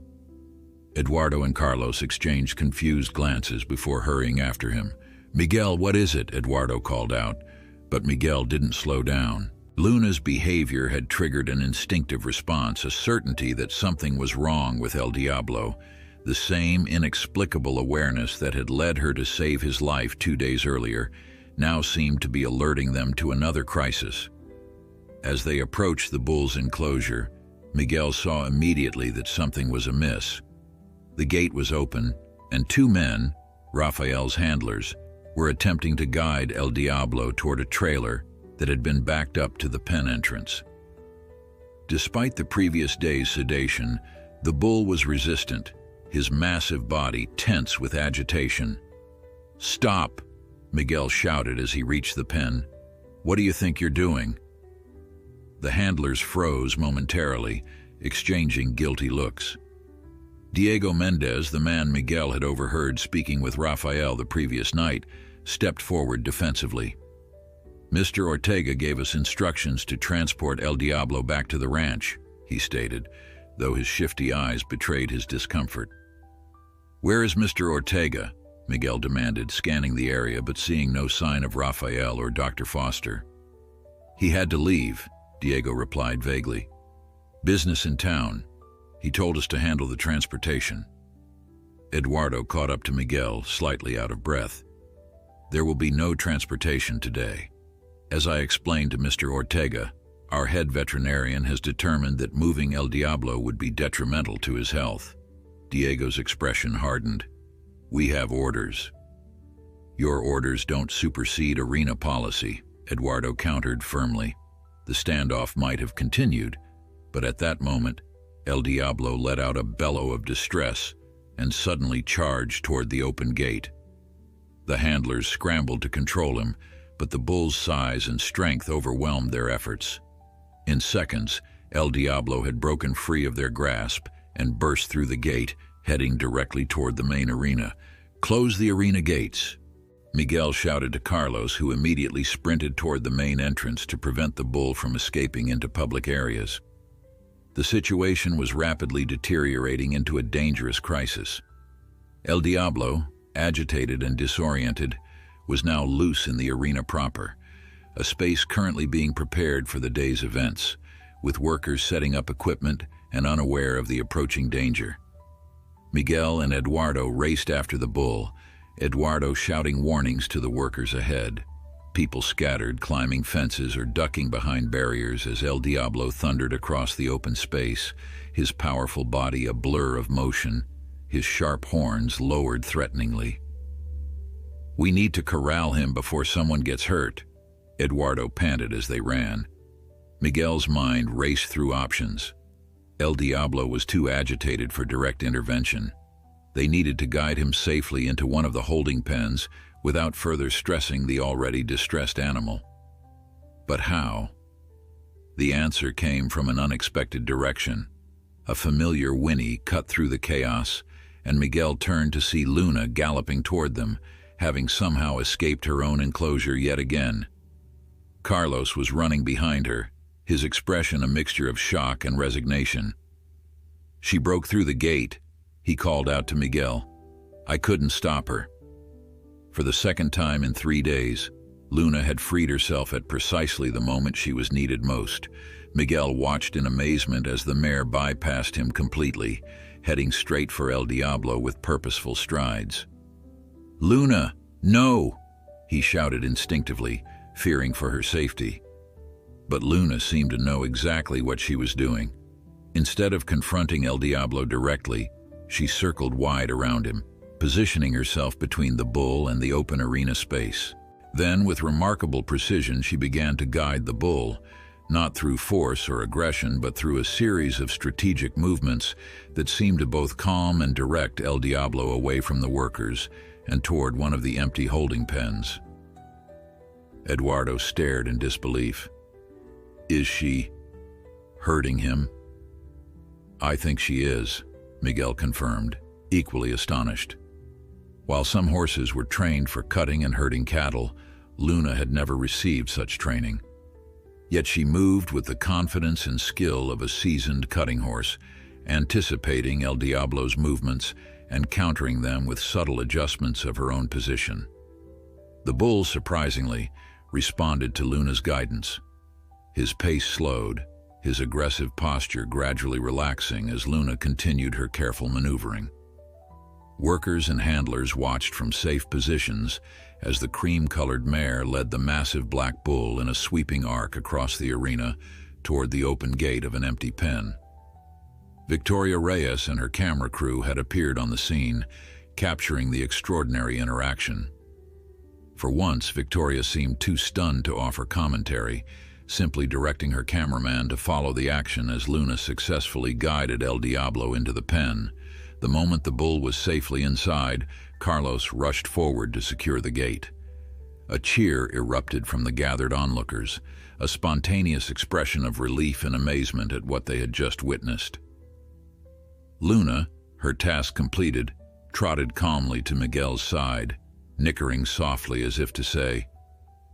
A: Eduardo and Carlos exchanged confused glances before hurrying after him. Miguel, what is it? Eduardo called out, but Miguel didn't slow down. Luna's behavior had triggered an instinctive response, a certainty that something was wrong with El Diablo, the same inexplicable awareness that had led her to save his life 2 days earlier now seemed to be alerting them to another crisis. As they approached the bull's enclosure, Miguel saw immediately that something was amiss. The gate was open, and 2 men, Rafael's handlers, were attempting to guide El Diablo toward a trailer that had been backed up to the pen entrance. Despite the previous day's sedation, the bull was resistant, his massive body tense with agitation. Stop, Miguel shouted as he reached the pen. What do you think you're doing? The handlers froze momentarily, exchanging guilty looks. Diego Mendez, the man Miguel had overheard speaking with Rafael the previous night, stepped forward defensively. Mr. Ortega gave us instructions to transport El Diablo back to the ranch, he stated, though his shifty eyes betrayed his discomfort. Where is Mr. Ortega? Miguel demanded, scanning the area but seeing no sign of Rafael or Dr. Foster. He had to leave, Diego replied vaguely. Business in town. He told us to handle the transportation. Eduardo caught up to Miguel, slightly out of breath. There will be no transportation today. As I explained to Mr. Ortega, our head veterinarian has determined that moving El Diablo would be detrimental to his health. Diego's expression hardened. We have orders. Your orders don't supersede arena policy, Eduardo countered firmly. The standoff might have continued, but at that moment, El Diablo let out a bellow of distress and suddenly charged toward the open gate. The handlers scrambled to control him, but the bull's size and strength overwhelmed their efforts. In seconds, El Diablo had broken free of their grasp and burst through the gate, heading directly toward the main arena. Close the arena gates, Miguel shouted to Carlos, who immediately sprinted toward the main entrance to prevent the bull from escaping into public areas. The situation was rapidly deteriorating into a dangerous crisis. El Diablo, agitated and disoriented, was now loose in the arena proper, a space currently being prepared for the day's events, with workers setting up equipment and unaware of the approaching danger. Miguel and Eduardo raced after the bull, Eduardo shouting warnings to the workers ahead. People scattered, climbing fences or ducking behind barriers as El Diablo thundered across the open space, his powerful body a blur of motion, his sharp horns lowered threateningly. "We need to corral him before someone gets hurt," Eduardo panted as they ran. Miguel's mind raced through options. El Diablo was too agitated for direct intervention. They needed to guide him safely into one of the holding pens without further stressing the already distressed animal. But how? The answer came from an unexpected direction. A familiar whinny cut through the chaos, and Miguel turned to see Luna galloping toward them, having somehow escaped her own enclosure yet again. Carlos was running behind her, his expression a mixture of shock and resignation. "She broke through the gate," he called out to Miguel. "I couldn't stop her." For the second time in 3 days, Luna had freed herself at precisely the moment she was needed most. Miguel watched in amazement as the mare bypassed him completely, heading straight for El Diablo with purposeful strides. "Luna, no!" he shouted instinctively, fearing for her safety. But Luna seemed to know exactly what she was doing. Instead of confronting El Diablo directly, she circled wide around him, positioning herself between the bull and the open arena space. Then, with remarkable precision, she began to guide the bull, not through force or aggression, but through a series of strategic movements that seemed to both calm and direct El Diablo away from the workers and toward one of the empty holding pens. Eduardo stared in disbelief. "Is she hurting him?" "I think she is," Miguel confirmed, equally astonished. While some horses were trained for cutting and herding cattle, Luna had never received such training. Yet she moved with the confidence and skill of a seasoned cutting horse, anticipating El Diablo's movements and countering them with subtle adjustments of her own position. The bull, surprisingly, responded to Luna's guidance. His pace slowed, his aggressive posture gradually relaxing as Luna continued her careful maneuvering. Workers and handlers watched from safe positions as the cream-colored mare led the massive black bull in a sweeping arc across the arena toward the open gate of an empty pen. Victoria Reyes and her camera crew had appeared on the scene, capturing the extraordinary interaction. For once, Victoria seemed too stunned to offer commentary, simply directing her cameraman to follow the action as Luna successfully guided El Diablo into the pen. The moment the bull was safely inside, Carlos rushed forward to secure the gate. A cheer erupted from the gathered onlookers, a spontaneous expression of relief and amazement at what they had just witnessed. Luna, her task completed, trotted calmly to Miguel's side, nickering softly as if to say,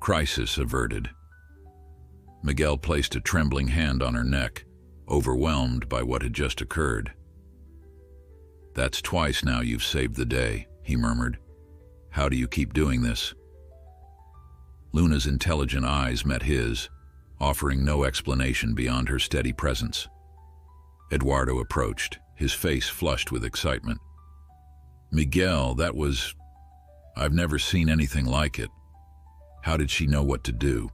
A: "Crisis averted." Miguel placed a trembling hand on her neck, overwhelmed by what had just occurred. "That's twice now you've saved the day," he murmured. "How do you keep doing this?" Luna's intelligent eyes met his, offering no explanation beyond her steady presence. Eduardo approached, his face flushed with excitement. "Miguel, I've never seen anything like it. How did she know what to do?"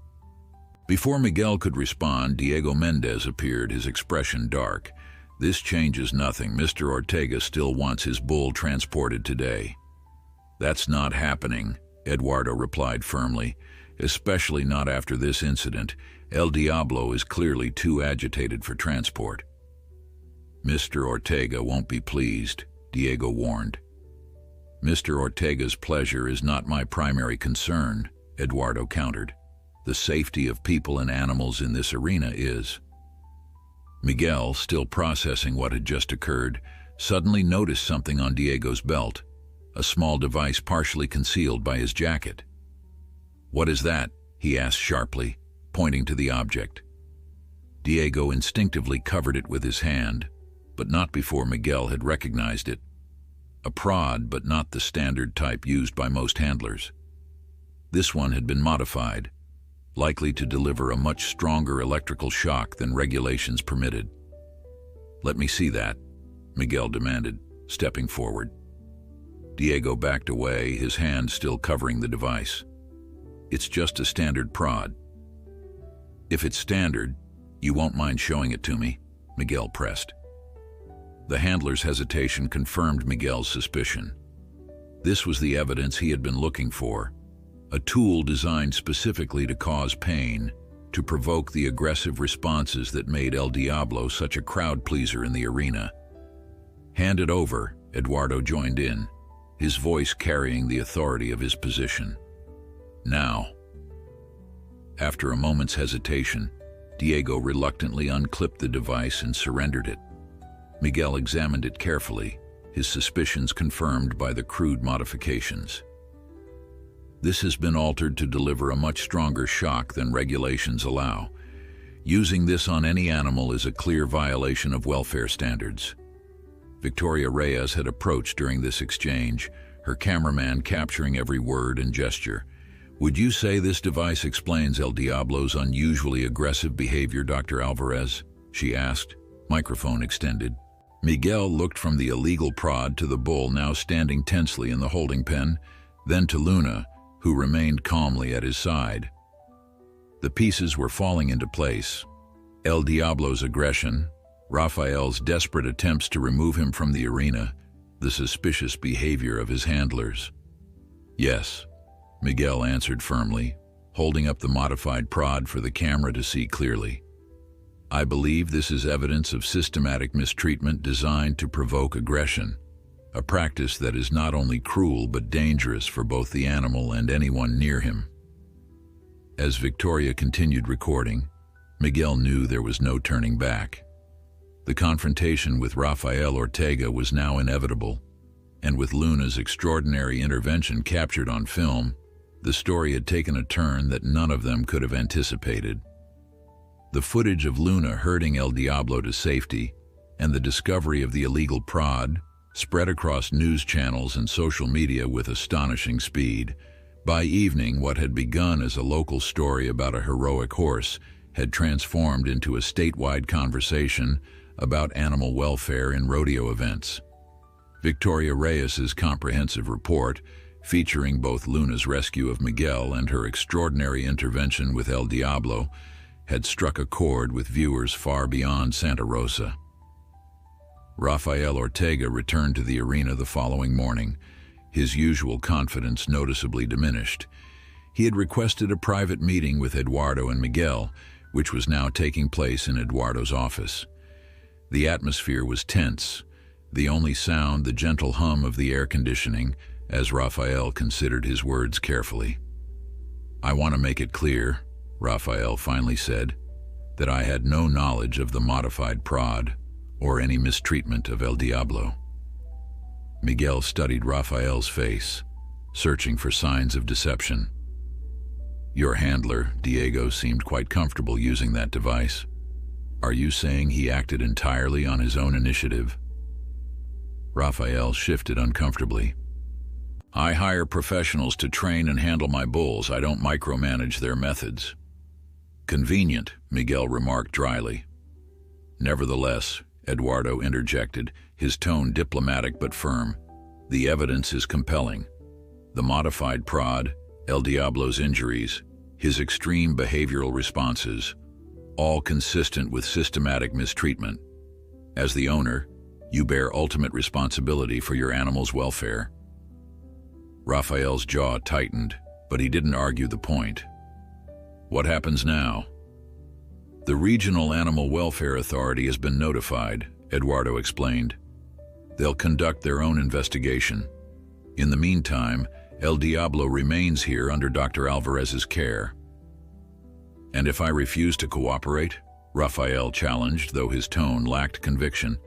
A: Before Miguel could respond, Diego Mendez appeared, his expression dark. "This changes nothing. Mr. Ortega still wants his bull transported today." "That's not happening," Eduardo replied firmly, "especially not after this incident. El Diablo is clearly too agitated for transport." "Mr. Ortega won't be pleased," Diego warned. "Mr. Ortega's pleasure is not my primary concern," Eduardo countered. "The safety of people and animals in this arena is." Miguel, still processing what had just occurred, suddenly noticed something on Diego's belt, a small device partially concealed by his jacket. "What is that?" he asked sharply, pointing to the object. Diego instinctively covered it with his hand, but not before Miguel had recognized it. A prod, but not the standard type used by most handlers. This one had been modified, likely to deliver a much stronger electrical shock than regulations permitted. "Let me see that," Miguel demanded, stepping forward. Diego backed away, his hand still covering the device. "It's just a standard prod." "If it's standard, you won't mind showing it to me," Miguel pressed. The handler's hesitation confirmed Miguel's suspicion. This was the evidence he had been looking for, a tool designed specifically to cause pain, to provoke the aggressive responses that made El Diablo such a crowd pleaser in the arena. "Hand it over," Eduardo joined in, his voice carrying the authority of his position. "Now." After a moment's hesitation, Diego reluctantly unclipped the device and surrendered it. Miguel examined it carefully, his suspicions confirmed by the crude modifications. "This has been altered to deliver a much stronger shock than regulations allow. Using this on any animal is a clear violation of welfare standards." Victoria Reyes had approached during this exchange, her cameraman capturing every word and gesture. "Would you say this device explains El Diablo's unusually aggressive behavior, Dr. Alvarez?" she asked, microphone extended. Miguel looked from the illegal prod to the bull now standing tensely in the holding pen, then to Luna, who remained calmly at his side. The pieces were falling into place. El Diablo's aggression, Rafael's desperate attempts to remove him from the arena, the suspicious behavior of his handlers. "Yes," Miguel answered firmly, holding up the modified prod for the camera to see clearly. "I believe this is evidence of systematic mistreatment designed to provoke aggression, a practice that is not only cruel but dangerous for both the animal and anyone near him." As Victoria continued recording, Miguel knew there was no turning back. The confrontation with Rafael Ortega was now inevitable, and with Luna's extraordinary intervention captured on film, the story had taken a turn that none of them could have anticipated. The footage of Luna herding El Diablo to safety and the discovery of the illegal prod spread across news channels and social media with astonishing speed. By evening, what had begun as a local story about a heroic horse had transformed into a statewide conversation about animal welfare in rodeo events. Victoria Reyes's comprehensive report, featuring both Luna's rescue of Miguel and her extraordinary intervention with El Diablo, had struck a chord with viewers far beyond Santa Rosa. Rafael Ortega returned to the arena the following morning, his usual confidence noticeably diminished. He had requested a private meeting with Eduardo and Miguel, which was now taking place in Eduardo's office. The atmosphere was tense, the only sound the gentle hum of the air conditioning, as Rafael considered his words carefully. "I want to make it clear," Rafael finally said, "that I had no knowledge of the modified prod or any mistreatment of El Diablo." Miguel studied Rafael's face, searching for signs of deception. "Your handler, Diego, seemed quite comfortable using that device. Are you saying he acted entirely on his own initiative?" Rafael shifted uncomfortably. "I hire professionals to train and handle my bulls. I don't micromanage their methods." "Convenient," Miguel remarked dryly. "Nevertheless," Eduardo interjected, his tone diplomatic but firm, "the evidence is compelling. The modified prod, El Diablo's injuries, his extreme behavioral responses, all consistent with systematic mistreatment. As the owner, you bear ultimate responsibility for your animal's welfare." Rafael's jaw tightened, but he didn't argue the point. "What happens now?" "The Regional Animal Welfare Authority has been notified," Eduardo explained. "They'll conduct their own investigation. In the meantime, El Diablo remains here under Dr. Alvarez's care." "And if I refuse to cooperate?" Rafael challenged, though his tone lacked conviction.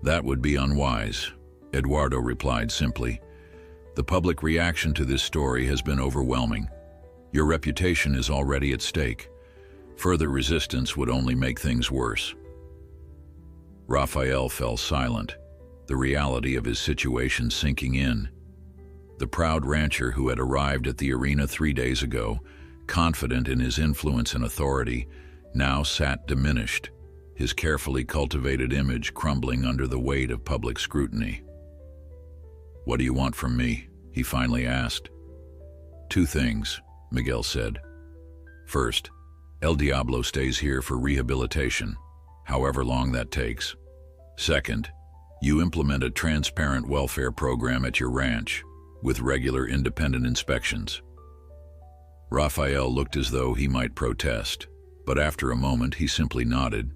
A: "That would be unwise," Eduardo replied simply. The public reaction to this story has been overwhelming. Your reputation is already at stake. Further resistance would only make things worse. Raphael fell silent, the reality of his situation sinking in. The proud rancher who had arrived at the arena 3 days ago, confident in his influence and authority, now sat diminished, his carefully cultivated image crumbling under the weight of public scrutiny. "What do you want from me?" he finally asked. "Two things," Miguel said. "First, El Diablo stays here for rehabilitation, however long that takes. Second, you implement a transparent welfare program at your ranch, with regular independent inspections." Raphael looked as though he might protest, but after a moment he simply nodded.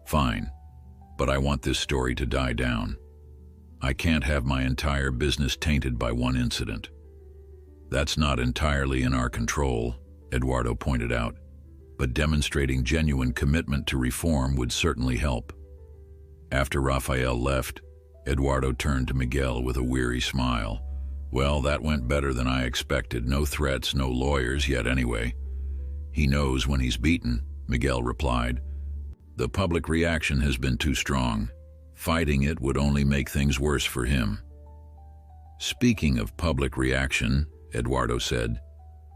A: "Fine, but I want this story to die down. I can't have my entire business tainted by one incident." "That's not entirely in our control," Eduardo pointed out, "but demonstrating genuine commitment to reform would certainly help." After Raphael left, Eduardo turned to Miguel with a weary smile. "Well, that went better than I expected. No threats, no lawyers yet anyway." "He knows when he's beaten," Miguel replied. "The public reaction has been too strong. Fighting it would only make things worse for him." "Speaking of public reaction," Eduardo said,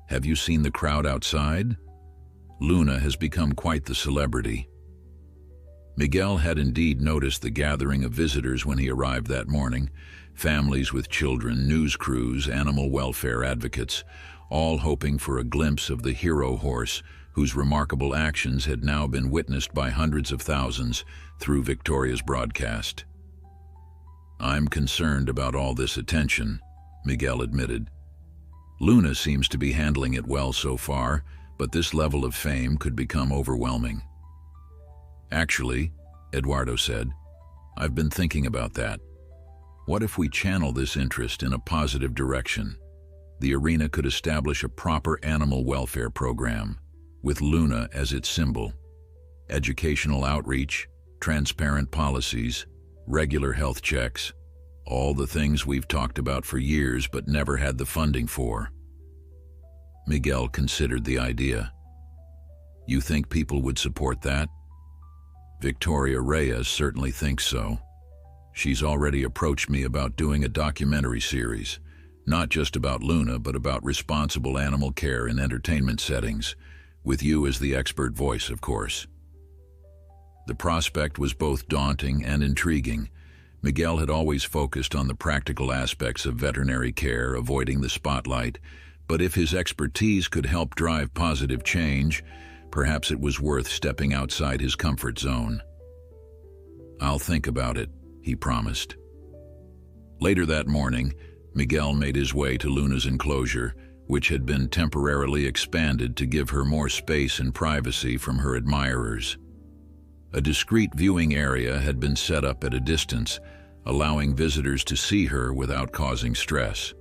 A: "have you seen the crowd outside? Luna has become quite the celebrity." Miguel had indeed noticed the gathering of visitors when he arrived that morning. Families with children, news crews, animal welfare advocates, all hoping for a glimpse of the hero horse whose remarkable actions had now been witnessed by hundreds of thousands through Victoria's broadcast. "I'm concerned about all this attention," Miguel admitted. "Luna seems to be handling it well so far, but this level of fame could become overwhelming." "Actually," Eduardo said, "I've been thinking about that. What if we channel this interest in a positive direction? The arena could establish a proper animal welfare program, with Luna as its symbol. Educational outreach, transparent policies, regular health checks, all the things we've talked about for years but never had the funding for." Miguel considered the idea. "You think people would support that?" "Victoria Reyes certainly thinks so. She's already approached me about doing a documentary series, not just about Luna, but about responsible animal care in entertainment settings, with you as the expert voice, of course." The prospect was both daunting and intriguing. Miguel had always focused on the practical aspects of veterinary care, avoiding the spotlight, but if his expertise could help drive positive change, perhaps it was worth stepping outside his comfort zone. "I'll think about it," he promised. Later that morning, Miguel made his way to Luna's enclosure, which had been temporarily expanded to give her more space and privacy from her admirers. A discreet viewing area had been set up at a distance, allowing visitors to see her without causing stress.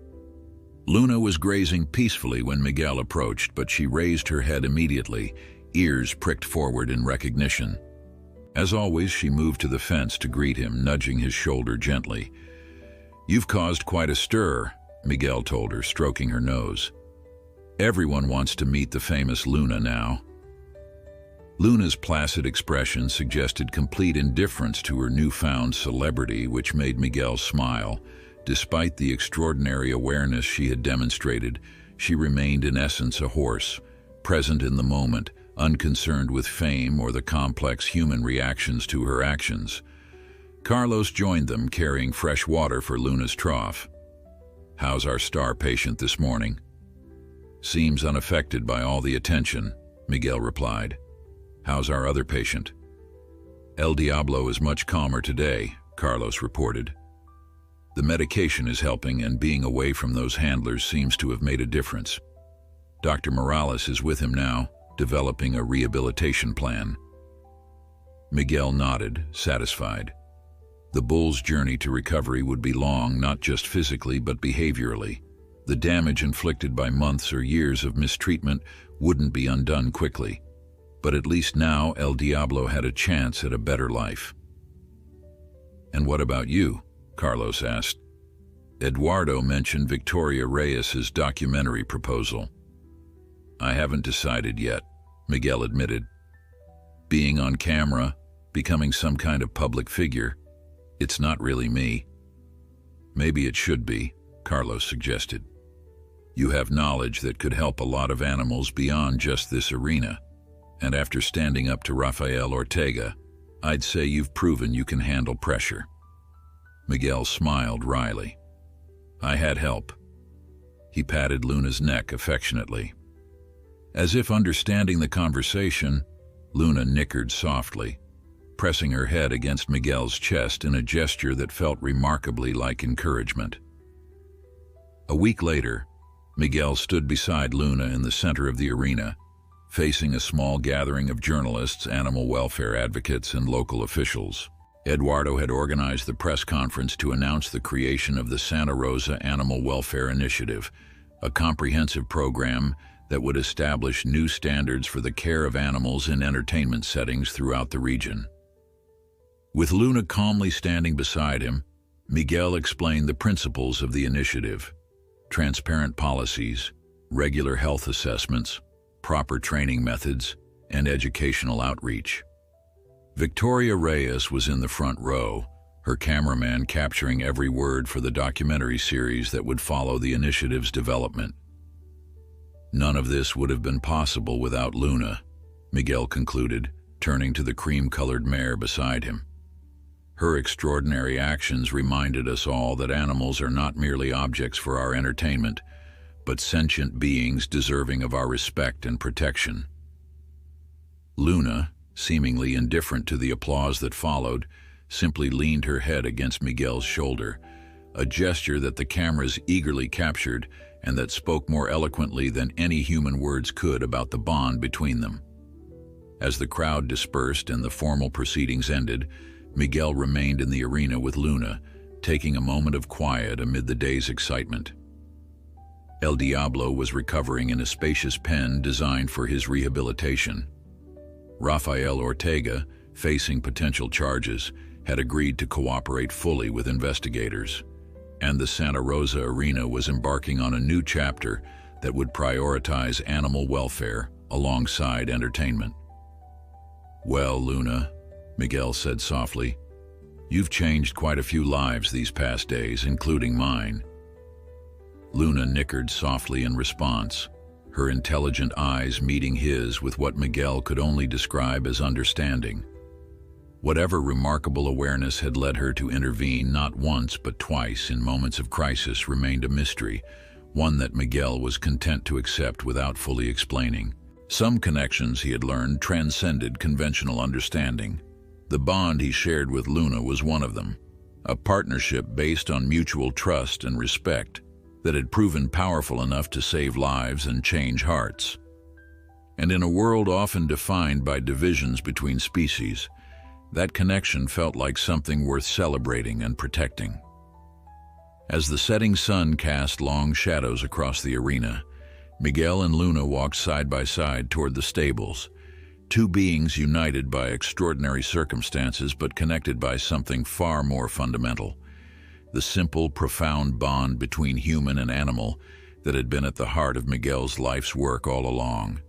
A: Luna was grazing peacefully when Miguel approached, but she raised her head immediately, ears pricked forward in recognition. As always, she moved to the fence to greet him, nudging his shoulder gently. "You've caused quite a stir," Miguel told her, stroking her nose. "Everyone wants to meet the famous Luna now." Luna's placid expression suggested complete indifference to her newfound celebrity, which made Miguel smile. Despite the extraordinary awareness she had demonstrated, she remained in essence a horse, present in the moment, unconcerned with fame or the complex human reactions to her actions. Carlos joined them, carrying fresh water for Luna's trough. "How's our star patient this morning?" "Seems unaffected by all the attention," Miguel replied. "How's our other patient?" "El Diablo is much calmer today," Carlos reported. "The medication is helping, and being away from those handlers seems to have made a difference. Dr. Morales is with him now, developing a rehabilitation plan." Miguel nodded, satisfied. The bull's journey to recovery would be long, not just physically but behaviorally. The damage inflicted by months or years of mistreatment wouldn't be undone quickly. But at least now El Diablo had a chance at a better life. "And what about you?" Carlos asked. Eduardo mentioned Victoria Reyes's documentary proposal. I haven't decided yet, Miguel admitted. Being on camera, becoming some kind of public figure, it's not really me. Maybe it should be, Carlos suggested. You have knowledge that could help a lot of animals beyond just this arena, and after standing up to Rafael Ortega, I'd say you've proven you can handle pressure. Miguel smiled wryly. I had help. He patted Luna's neck affectionately. As if understanding the conversation, Luna nickered softly, pressing her head against Miguel's chest in a gesture that felt remarkably like encouragement. A week later, Miguel stood beside Luna in the center of the arena, facing a small gathering of journalists, animal welfare advocates, and local officials. Eduardo had organized the press conference to announce the creation of the Santa Rosa Animal Welfare Initiative, a comprehensive program that would establish new standards for the care of animals in entertainment settings throughout the region. With Luna calmly standing beside him, Miguel explained the principles of the initiative: transparent policies, regular health assessments, proper training methods, and educational outreach. Victoria Reyes was in the front row, her cameraman capturing every word for the documentary series that would follow the initiative's development. None of this would have been possible without Luna, Miguel concluded, turning to the cream-colored mare beside him. Her extraordinary actions reminded us all that animals are not merely objects for our entertainment, but sentient beings deserving of our respect and protection. Luna, seemingly indifferent to the applause that followed, simply leaned her head against Miguel's shoulder, a gesture that the cameras eagerly captured and that spoke more eloquently than any human words could about the bond between them. As the crowd dispersed and the formal proceedings ended, Miguel remained in the arena with Luna, taking a moment of quiet amid the day's excitement. El Diablo was recovering in a spacious pen designed for his rehabilitation. Rafael Ortega, facing potential charges, had agreed to cooperate fully with investigators, and the Santa Rosa Arena was embarking on a new chapter that would prioritize animal welfare alongside entertainment. Well, Luna, Miguel said softly, you've changed quite a few lives these past days, including mine. Luna nickered softly in response, her intelligent eyes meeting his with what Miguel could only describe as understanding. Whatever remarkable awareness had led her to intervene not once but twice in moments of crisis remained a mystery, one that Miguel was content to accept without fully explaining. Some connections, he had learned, transcended conventional understanding. The bond he shared with Luna was one of them, a partnership based on mutual trust and respect that had proven powerful enough to save lives and change hearts. And in a world often defined by divisions between species, that connection felt like something worth celebrating and protecting. As the setting sun cast long shadows across the arena, Miguel and Luna walked side by side toward the stables, two beings united by extraordinary circumstances but connected by something far more fundamental: the simple, profound bond between human and animal that had been at the heart of Miguel's life's work all along.